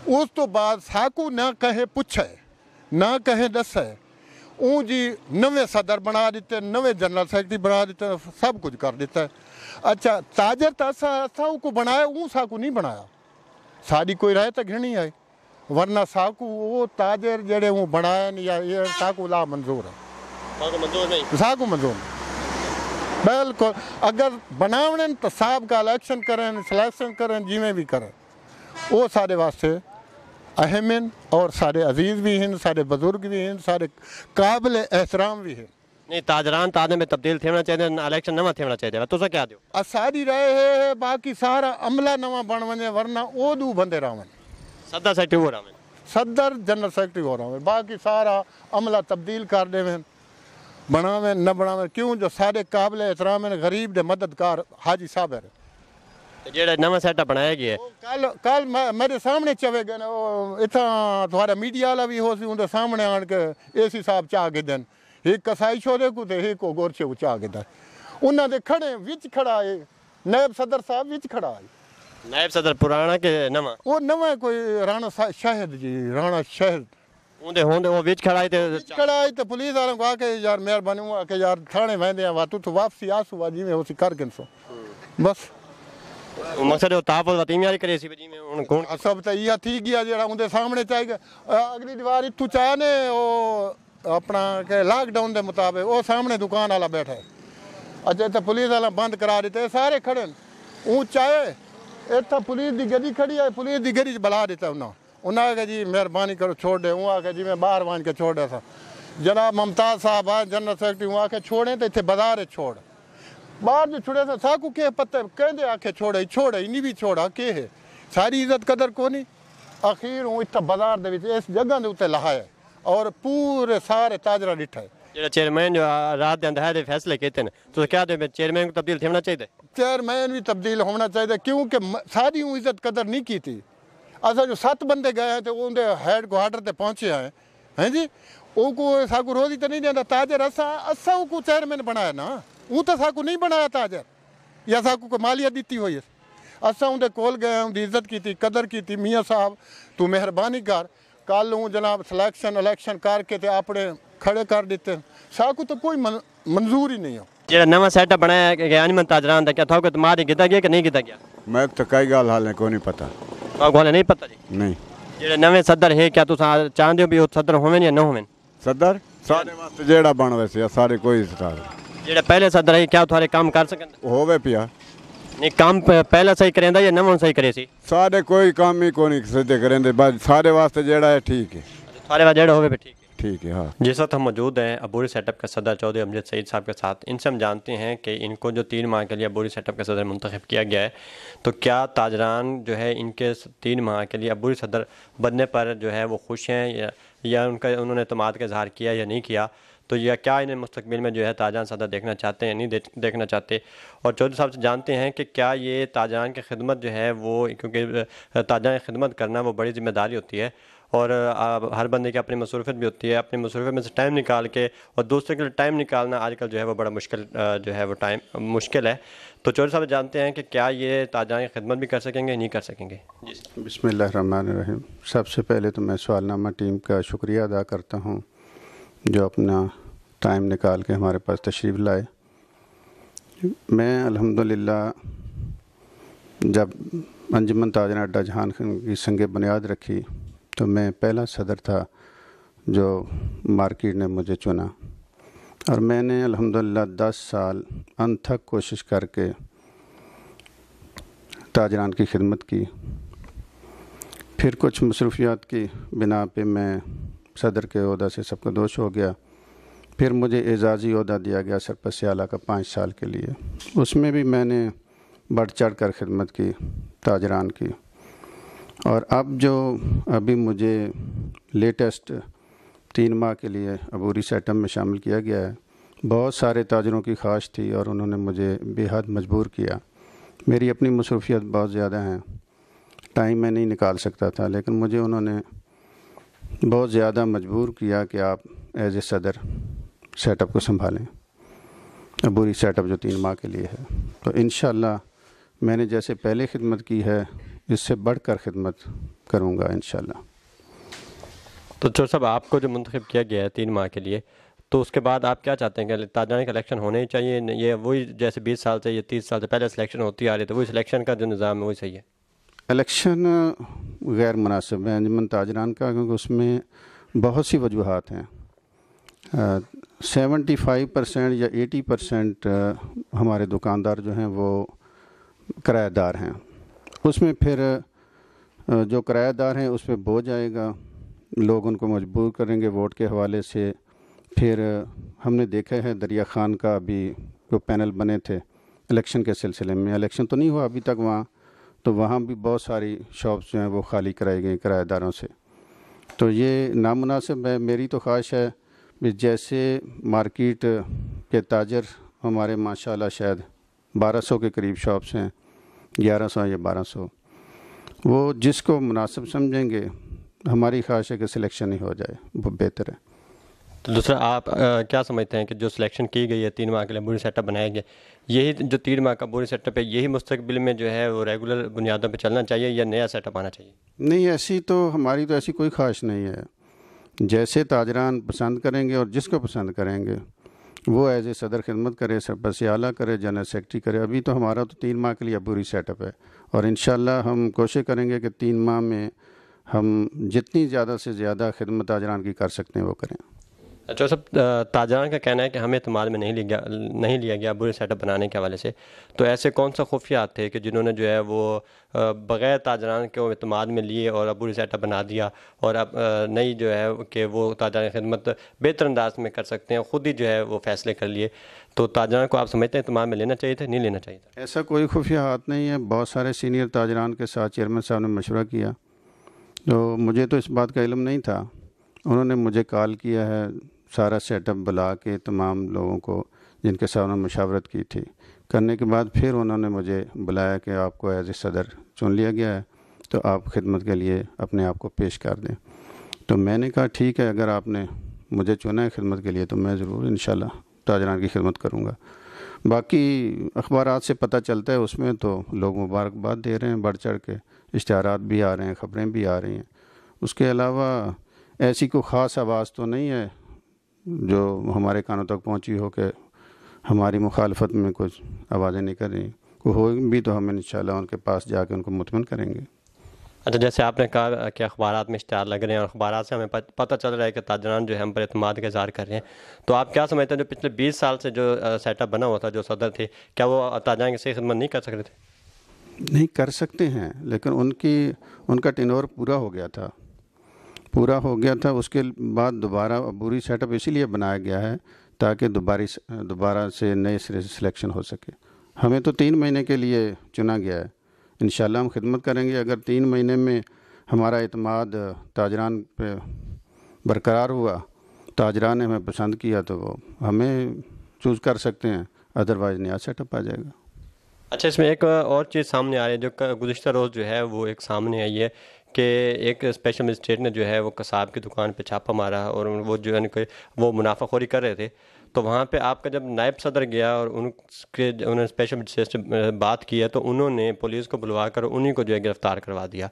Speaker 6: उस तो बाद साकू ना कहे पूछे ना कहे दसे, ऊँ जी नवे सदर बना दिते, नवे जनरल सेक्रेटरी बना दिते, सब कुछ कर दिता है। अच्छा ताजर तो असा को बनाया, ऊँ साकू नहीं बनाया, साड़ी कोई राय तो घिनी आई, वरना साकू वो ताजर जड़े वो बनाए या ये साकू ला मंजूर है, साकू मंजूर नहीं बिल्कुल। अगर बनावन तो साहब का इलेक्शन करें, सिलेक्शन करें, जिमें भी करें, वो सारे वास्ते अहम हैं और सारे अजीज़ भी हैं, सारे बुजुर्ग भी हैं, सारे काबिल एहतराम भी हैं।
Speaker 5: नहीं ताजरान ताज़े में तब्दील थियणा चाहिए, इलेक्शन नवा थियणा चाहिए, तुसा क्या दियो?
Speaker 6: असारी रहे है बाकी सारा अमला नवा बन वने, वरना ओ दू बंदे रहवन,
Speaker 5: सदर सेक्रेटरी हो रहवन,
Speaker 6: सदर जनरल सेक्रेटरी हो रहवन, बाकी सारा अमला तब्दील कर देवें, बनावें न बनावें। क्यों जो सारे काबिल एहतराम हैं, गरीब दे मददगार हाजी साहब है।
Speaker 5: जेड़ा नवा सेटअप बनाया गया
Speaker 6: कल कल मेरे सामने चवे गए इतना थोड़ा मीडिया वाला भी हो सी उनके सामने आन के एसी साहब चाह के दिन एक कसाई छोरे को ते एक को गोरचे को चाह के दिन उन्होंने खड़े विच खड़ा है नायब सदर साहब विच खड़ा है।
Speaker 5: नायब सदर पुराना के नवा?
Speaker 6: वो नवा कोई राणा शहद जी, राणा शहद
Speaker 5: होंदे होंदे वो विच खड़ा है
Speaker 6: तो पुलिस वालों को आके यार मेहरबानी हुआ के यार थाने वेंदे आ तू तो वापसी आसू जी में उसी कर सो बस
Speaker 5: मकसद ताफुज़ व तीमियारी करे सी जी में उन कौन
Speaker 6: सब तो यह थी गया जेड़ा उनके सामने चाहिए अगली दीवार इतू चाहे ने वो अपना के लॉकडाउन के मुताबिक वो सामने दुकान वाला बैठा है। अच्छा तो पुलिस वाला बंद करा देते सारे खड़े ऊँ चाहे इतना पुलिस की गड्डी खड़ी है, पुलिस की गड्डी बुला देता उन्हें आके जी मेहरबानी करो छोड़ दे, वहाँ आके जी मैं बाहर मान के छोड़ था जनाब मुमताज़ साहब है जनरल सेक्रेटरी, वहाँ आके छोड़े तो इतने बाजार छोड़ बाहर जो छुड़े था साकू के पत्ते कहते आखे छोड़े छोड़े नहीं भी छोड़ा के है सारी इज्जत कदर को नहीं। आखिर हूँ इतना बाजार दे इस जगह के उत्ते लहाया और पूरे सारे ताजरा डिठा है।
Speaker 5: जो चेयरमैन जो रात के अंदर फैसले किए तो क्या चेयरमैन को तब्दील होना चाहिए?
Speaker 6: चेयरमैन भी तब्दील होना चाहिए क्योंकि सारी इज्जत कदर नहीं की थी। असा जो 7 बंदे गए हैं तो उनके हेड क्वार्टर ते पहुँचे हैं जी उनको साकू रोजी तो नहीं देता ताजर असा को चेयरमैन बनाया ना वो तो साकू नहीं बनाया ताजर या साकू को मालिया दी हुई है। असा उनके कोल गए उनकी इज्जत की थी कदर की थी मियाँ साहब तू मेहरबानी कर कल हूँ जनाब सिलेक्शन इलेक्शन करके ते अपने खड़े कर देते साकू तो कोई मंजूर ही नहीं हो।
Speaker 5: जो नवा सेटअप बनाया गया अनमन ताजरान का क्या था तुम्हारी गिदा गया कि नहीं गिदा गया?
Speaker 3: मैं तो कई गाल हाल को नहीं पता
Speaker 5: नहीं पता जी
Speaker 3: नहीं
Speaker 5: जो नवे सदर है क्या तुम चाहते हो भी सदर होवें या न होवें?
Speaker 3: सदर सारे वास्ते जेड़ा बन वैसे सारे कोई
Speaker 5: जेड़ा पहले सदर है क्या थोड़े काम कर सकें
Speaker 3: होवे पिया
Speaker 5: नहीं काम पहला सही करेंदा या नवा सही करे सी?
Speaker 3: सारे कोई काम ही को नहीं सीधे करेंदे बस सारे वास्ते जेड़ा है ठीक है
Speaker 5: सारे वास्ते जेड़ा होवे पे ठीक
Speaker 3: है। हाँ
Speaker 5: जिस वक्त हम मौजूद हैं अबूरी सेटअप के सदर चौधरी अमजद सईद साहब के साथ, इनसे हम जानते हैं कि इनको जो 3 माह के लिए अबूरी सेटअप के सदर मुंतखब किया गया है तो क्या ताजरान जो है इनके 3 माह के लिए अबूरी सदर बनने पर जो है वो खुश हैं या उनका उन्होंने एतमाद का इजहार किया या नहीं किया, तो या क्या इन्हें मुस्तकबिल में जो है ताजरान सदर देखना चाहते हैं या नहीं देखना चाहते। और चौधरी साहब से जानते हैं कि क्या ये ताजरान की खिदमत जो है वो क्योंकि ताजरान की खिदमत करना वो बड़ी ज़िम्मेदारी होती है और हर बंदे की अपनी मसरूफियत भी होती है, अपनी मसरूफियत में से टाइम निकाल के और दोस्तों के लिए टाइम निकालना आजकल जो है वो बड़ा मुश्किल जो है वो टाइम मुश्किल है। तो चौधरी साहब जानते हैं कि क्या ये ताजरान की खिदमत भी कर सकेंगे नहीं कर सकेंगे? जी
Speaker 12: बिस्मिल्लाहिर्रहमानिर्रहीम। सबसे पहले तो मैं सवालनामा टीम का शुक्रिया अदा करता हूँ जो अपना टाइम निकाल के हमारे पास तशरीफ़ लाए। मैं अल्हम्दुलिल्लाह जब अंजुमन ताजरान अड्डा जहान खान की संग बुनियाद रखी तो मैं पहला सदर था जो मार्केट ने मुझे चुना और मैंने अल्हम्दुलिल्लाह 10 साल अनथक कोशिश करके ताजरान की खिदमत की। फिर कुछ मसरूफियात की बिना पे मैं सदर के ओहदा से सबका दोष हो गया। फिर मुझे एजाज़ी ओहदा दिया गया सरपरस्त आला का 5 साल के लिए, उसमें भी मैंने बढ़ चढ़ कर खिदमत की ताजरान की। और अब जो अभी मुझे लेटेस्ट 3 माह के लिए अबूरी सेटअप में शामिल किया गया है, बहुत सारे ताजरों की ख्वाहिश थी और उन्होंने मुझे बेहद मजबूर किया। मेरी अपनी मसरूफियत बहुत ज़्यादा हैं, टाइम मैं नहीं निकाल सकता था, लेकिन मुझे उन्होंने बहुत ज़्यादा मजबूर किया कि आप एज ए सदर सेटअप को संभालें, अबूरी सेटअप जो 3 माह के लिए है। तो इंशाअल्लाह मैंने जैसे पहले खिदमत की है इससे बढ़कर खिदमत करूँगा इंशाअल्लाह।
Speaker 5: तो चौधरी साहब आपको जो मुंतखब किया गया है 3 माह के लिए, तो उसके बाद आप क्या चाहते हैं कि ताजरान का इलेक्शन होने ही चाहिए, ये वही जैसे 20 साल से या 30 साल से पहले सिलेक्शन होती आ रही थी वही सिलेक्शन का जो निज़ाम है वही सही है?
Speaker 12: इलेक्शन गैर मुनासिब है अंजुमन ताजरान का, क्योंकि उसमें बहुत सी वजूहात हैं। 75% या 80% हमारे दुकानदार जो हैं वो किराएदार हैं। उसमें फिर जो किराएदार हैं उस पर बोझ आएगा, लोग उनको मजबूर करेंगे वोट के हवाले से। फिर हमने देखा है दरिया खान का अभी जो पैनल बने थे इलेक्शन के सिलसिले में, इलेक्शन तो नहीं हुआ अभी तक वहाँ, तो वहाँ भी बहुत सारी शॉप्स जो हैं वो खाली कराई गई किराएदारों से। तो ये नामुनासिब है। मेरी तो ख्वाहिश है कि जैसे मार्केट के ताजर हमारे माशाल्लाह शायद 1200 के करीब शॉप्स हैं, 1100 या 1200, वो जिसको मुनासिब समझेंगे, हमारी ख्वाहिश है कि सिलेक्शन ही हो जाए, वो बेहतर है।
Speaker 5: तो दूसरा आप क्या समझते हैं कि जो सिलेक्शन की गई है 3 माह के लिए बुरी सेटअप बनाया गया, यही जो 3 माह का बुरी सेटअप है, यही मुस्तकबिल में जो है वो रेगुलर बुनियादों पे चलना चाहिए या नया सेटअप आना चाहिए?
Speaker 12: नहीं, ऐसी तो हमारी तो ऐसी कोई ख्वाहिश नहीं है। जैसे ताजरान पसंद करेंगे और जिसको पसंद करेंगे वो एज ए सदर खिदमत करे, सरपरस्त आला करे, जनरल सेक्रेटरी करे। अभी तो हमारा तो 3 माह के लिए बुरी सेटअप है और इंशाल्लाह हम कोशिश करेंगे कि 3 माह में हम जितनी ज़्यादा से ज़्यादा खिदमत ताजरान की कर सकते हैं वो करें।
Speaker 5: अच्छा सब ताजरान का कहना है कि हमें इत्मीनान में नहीं लिया गया बुरे सेटअप बनाने के हवाले से, तो ऐसे कौन सा खुफियात थे कि जिन्होंने जो है वो बग़ैर ताजरान के इत्मीनान में लिए और अब बुरी सेटअप बना दिया और अब नई जो है कि वो ताजरान की खिदमत बेहतर अंदाज में कर सकते हैं, ख़ुद ही जो है वो फ़ैसले कर लिए। तो ताजरान को आप समझते हैं इत्मीनान में लेना चाहिए था, नहीं लेना चाहिए था?
Speaker 12: ऐसा कोई खुफिया हाथ नहीं है। बहुत सारे सीनियर ताजरान के साथ चेयरमैन साहब ने मशवरा किया, तो मुझे तो इस बात का इल्म नहीं था। उन्होंने मुझे कॉल किया है, सारा सेटअप बुला के तमाम लोगों को जिनके साथ उन्होंने मशावरत की थी, करने के बाद फिर उन्होंने मुझे बुलाया कि आपको एज ए सदर चुन लिया गया है, तो आप खिदमत के लिए अपने आप को पेश कर दें। तो मैंने कहा ठीक है, अगर आपने मुझे चुना है खिदमत के लिए तो मैं ज़रूर इंशाल्लाह ताजरान की खिदमत करूँगा। बाकी अखबारात से पता चलता है, उसमें तो लोग मुबारकबाद दे रहे हैं, बढ़ चढ़ के इश्तिहारात भी आ रहे हैं, ख़बरें भी आ रही हैं। उसके अलावा ऐसी कोई ख़ास आवाज़ तो नहीं है जो हमारे कानों तक पहुंची हो कि हमारी मुखालफत में कुछ आवाज़ें नहीं कर रही। कोई हो भी तो हम इंशाल्लाह उनके पास जाके उनको मुतमईन करेंगे।
Speaker 5: अच्छा, जैसे आपने कहा कि अखबारात में इश्तिहार लग रहे हैं और अखबारात से हमें पता चल रहा है कि ताजरान जो है हम पर एतमाद का इज़हार कर रहे हैं, तो आप क्या समझते हैं जो पिछले 20 साल से जो सेटअप बना हुआ था, जो सदर थे, क्या वो ताजरान की सही खिदमत नहीं कर सकते थे?
Speaker 12: नहीं कर सकते हैं, लेकिन उनका टेन्योर पूरा हो गया था। उसके बाद दोबारा बुरी सेटअप इसीलिए बनाया गया है ताकि दोबारा से नए सिरे से सिलेक्शन हो सके। हमें तो 3 महीने के लिए चुना गया है, इंशाल्लाह हम खिदमत करेंगे। अगर 3 महीने में हमारा इत्मीनान ताजरान पे बरकरार हुआ, ताजरान ने हमें पसंद किया, तो वो हमें चूज़ कर सकते हैं, अदरवाइज़ नया सेटअप आ जाएगा।
Speaker 5: अच्छा, इसमें एक और चीज़ सामने आ रही है जो गुज़िश्ता रोज़ जो है वो एक सामने आई है कि एक स्पेशल मजिस्ट्रेट ने जो है वो कसाब की दुकान पे छापा मारा और वो जो है वो मुनाफाखोरी कर रहे थे। तो वहाँ पे आपका जब नायब सदर गया और उन्होंने स्पेशल मजिस्ट्रेट से बात की है, तो उन्होंने पुलिस को बुलवा कर उन्हीं को जो है गिरफ़्तार करवा दिया।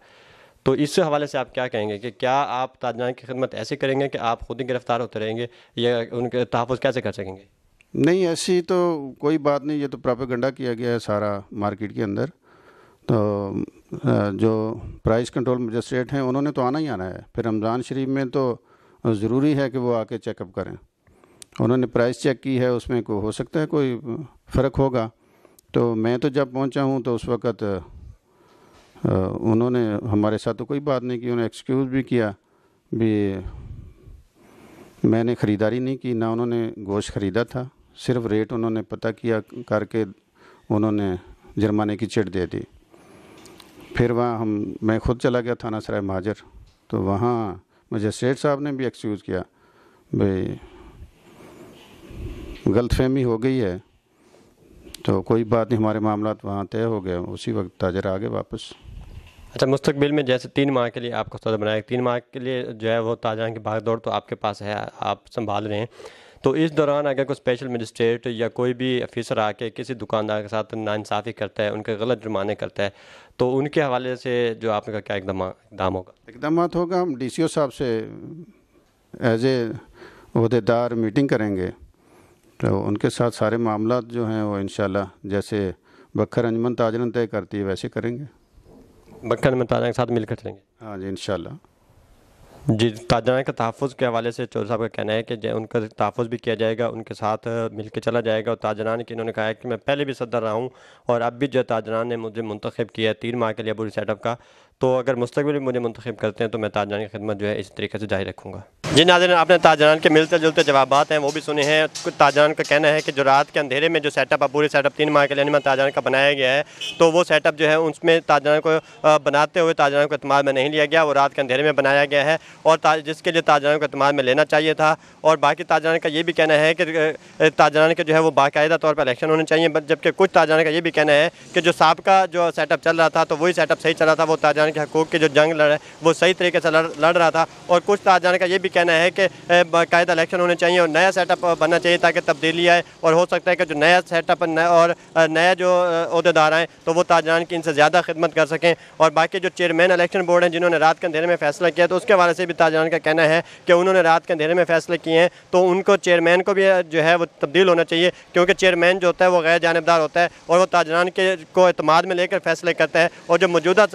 Speaker 5: तो इस हवाले से आप क्या कहेंगे कि क्या आप ताजरान की खिदमत ऐसे करेंगे कि आप ख़ुद ही गिरफ़्तार होते रहेंगे या उनके तहफ़्फ़ुज़ कैसे कर सकेंगे?
Speaker 12: नहीं, ऐसी तो कोई बात नहीं, ये तो प्रोपेगेंडा किया गया है सारा मार्केट के अंदर। तो जो प्राइस कंट्रोल मजिस्ट्रेट हैं उन्होंने तो आना ही आना है। फिर रमज़ान शरीफ में तो ज़रूरी है कि वो आके चेकअप करें। उन्होंने प्राइस चेक की है, उसमें को हो सकता है कोई फ़र्क होगा। तो मैं तो जब पहुंचा हूं तो उस वक़्त उन्होंने हमारे साथ तो कोई बात नहीं की, उन्होंने एक्सक्यूज़ भी किया भी मैंने ख़रीदारी नहीं की, ना उन्होंने गोश्त ख़रीदा था, सिर्फ रेट उन्होंने पता किया करके उन्होंने जुर्माने की चिट दे दी। फिर वहाँ मैं ख़ुद चला गया थाना सराय महाजर, तो वहाँ मजिस्ट्रेट साहब ने भी एक्सक्यूज़ किया भाई गलतफहमी हो गई है, तो कोई बात नहीं, हमारे मामला वहाँ तय हो गए। उसी वक्त ताजर आ गए वापस।
Speaker 5: अच्छा, मुस्तकबिल में जैसे 3 माह के लिए आपको सदर बनाया, 3 माह के लिए जो है वो ताजरान की भाग दौड़ तो आपके पास है, आप संभाल रहे हैं। तो इस दौरान अगर कोई स्पेशल मजिस्ट्रेट या कोई भी अफसर आके किसी दुकानदार के साथ नाइंसाफ़ी करता है, उनके गलत जुर्माने करता है, तो उनके हवाले से जो आपका क्या इकदाम होगा?
Speaker 12: इकदामात होगा, हम DCO साहब से एज ए ओहदेदार मीटिंग करेंगे, तो उनके साथ सारे मामला जो हैं वो इंशाल्लाह जैसे बखर अंजमन ताजरान तय करती है वैसे करेंगे।
Speaker 5: बखर अंजमन ताजरान के साथ मिलकर चलेंगे?
Speaker 12: हाँ जी, इंशाल्लाह।
Speaker 5: जी, ताजरान के तहफ़्फ़ुज़ के हवाले से चौधरी साहब का कहना है कि उनका तहफ़्फ़ुज़ भी किया जाएगा, उनके साथ मिल के चला जाएगा। और ताजरान की इन्होंने कहा है कि मैं पहले भी सदर रहा हूँ और अब भी जो ताजरान ने मुझे मुंतखब किया है 3 माह के लिए बुरी सेटअप का, तो अगर मुस्तक़बिल में मुझे मुंतखब करते हैं तो मैं ताजरान की खिदमत जो है इस तरीके से जारी रखूँगा। जी नाज़रीन, आपने ताजरान के मिलते जुलते जवाबात हैं वो भी सुने हैं। ताजरान का कहना है कि जो रात के अंधेरे में जो सेटअप पूरे सेटअप 3 माह के लिए अनिमत ताजरान का बनाया गया है, तो वो सेटअप जो है उसमें ताजरान को बनाते हुए ताजरान को एतमाद में नहीं लिया गया, वो रात के अंधेरे में बनाया गया है और जिसके लिए ताजरान को एतमाद में लेना चाहिए था। और बाकी ताजरान का ये भी कहना है कि ताजरान के जो है वो बाकायदा तौर पर इलेक्शन होने चाहिए, जबकि कुछ ताजरान का ये भी कहना है कि जो साबका जो सेटअप चल रहा था तो वही सेटअप सही चल रहा था, वो ताजरान के हकूक़ की जो जंग लड़ वो सही तरीके से लड़ रहा था। और कुछ ताजरान का ये भी कहना है कि बाकायदा इलेक्शन होने चाहिए और नया सेटअप बनना चाहिए ताकि तब्दीली आए, और हो सकता है कि जो नया सेटअप और नया जो ओहदेदार आएँ तो वो ताजरान की इनसे ज़्यादा खिदमत कर सकें। और बाकी जो चेयरमैन इलेक्शन बोर्ड हैं जिन्होंने रात के अंधेरे में फ़ैसला किया, तो उसके हवाले से भी ताजरान का कहना है कि उन्होंने रात के अंधेरे में फ़ैसले किए हैं तो उनको चेयरमैन को भी जो है वो तब्दील होना चाहिए, क्योंकि चेयरमैन जो होता है वो गैर जानिबदार होता है और वो ताजरान के को एतमाद में लेकर फ़ैसले करता है। और जो मौजूदा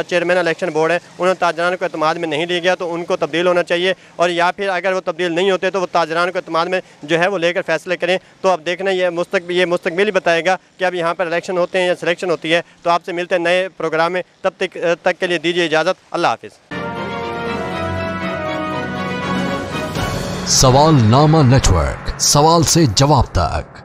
Speaker 5: चेयरमैन इलेक्शन बोर्ड है उन्होंने ताजरान को एतमाद में नहीं लिया गया, तो उनको तब्दील होना चाहिए। और या फिर अगर वो तब्दील नहीं होते तो वो ताजरान को एतमाद में जो है वो लेकर फ़ैसले करें। तो अब देखना ये मुस्तकबिल ही बताएगा कि अब यहाँ पर इलेक्शन होते हैं या सिलेक्शन होती है। तो आपसे मिलते हैं नए प्रोग्राम में, तब तक के लिए दीजिए इजाज़त। अल्लाह हाफिज़।
Speaker 13: सवालनामा नेटवर्क, सवाल से जवाब तक।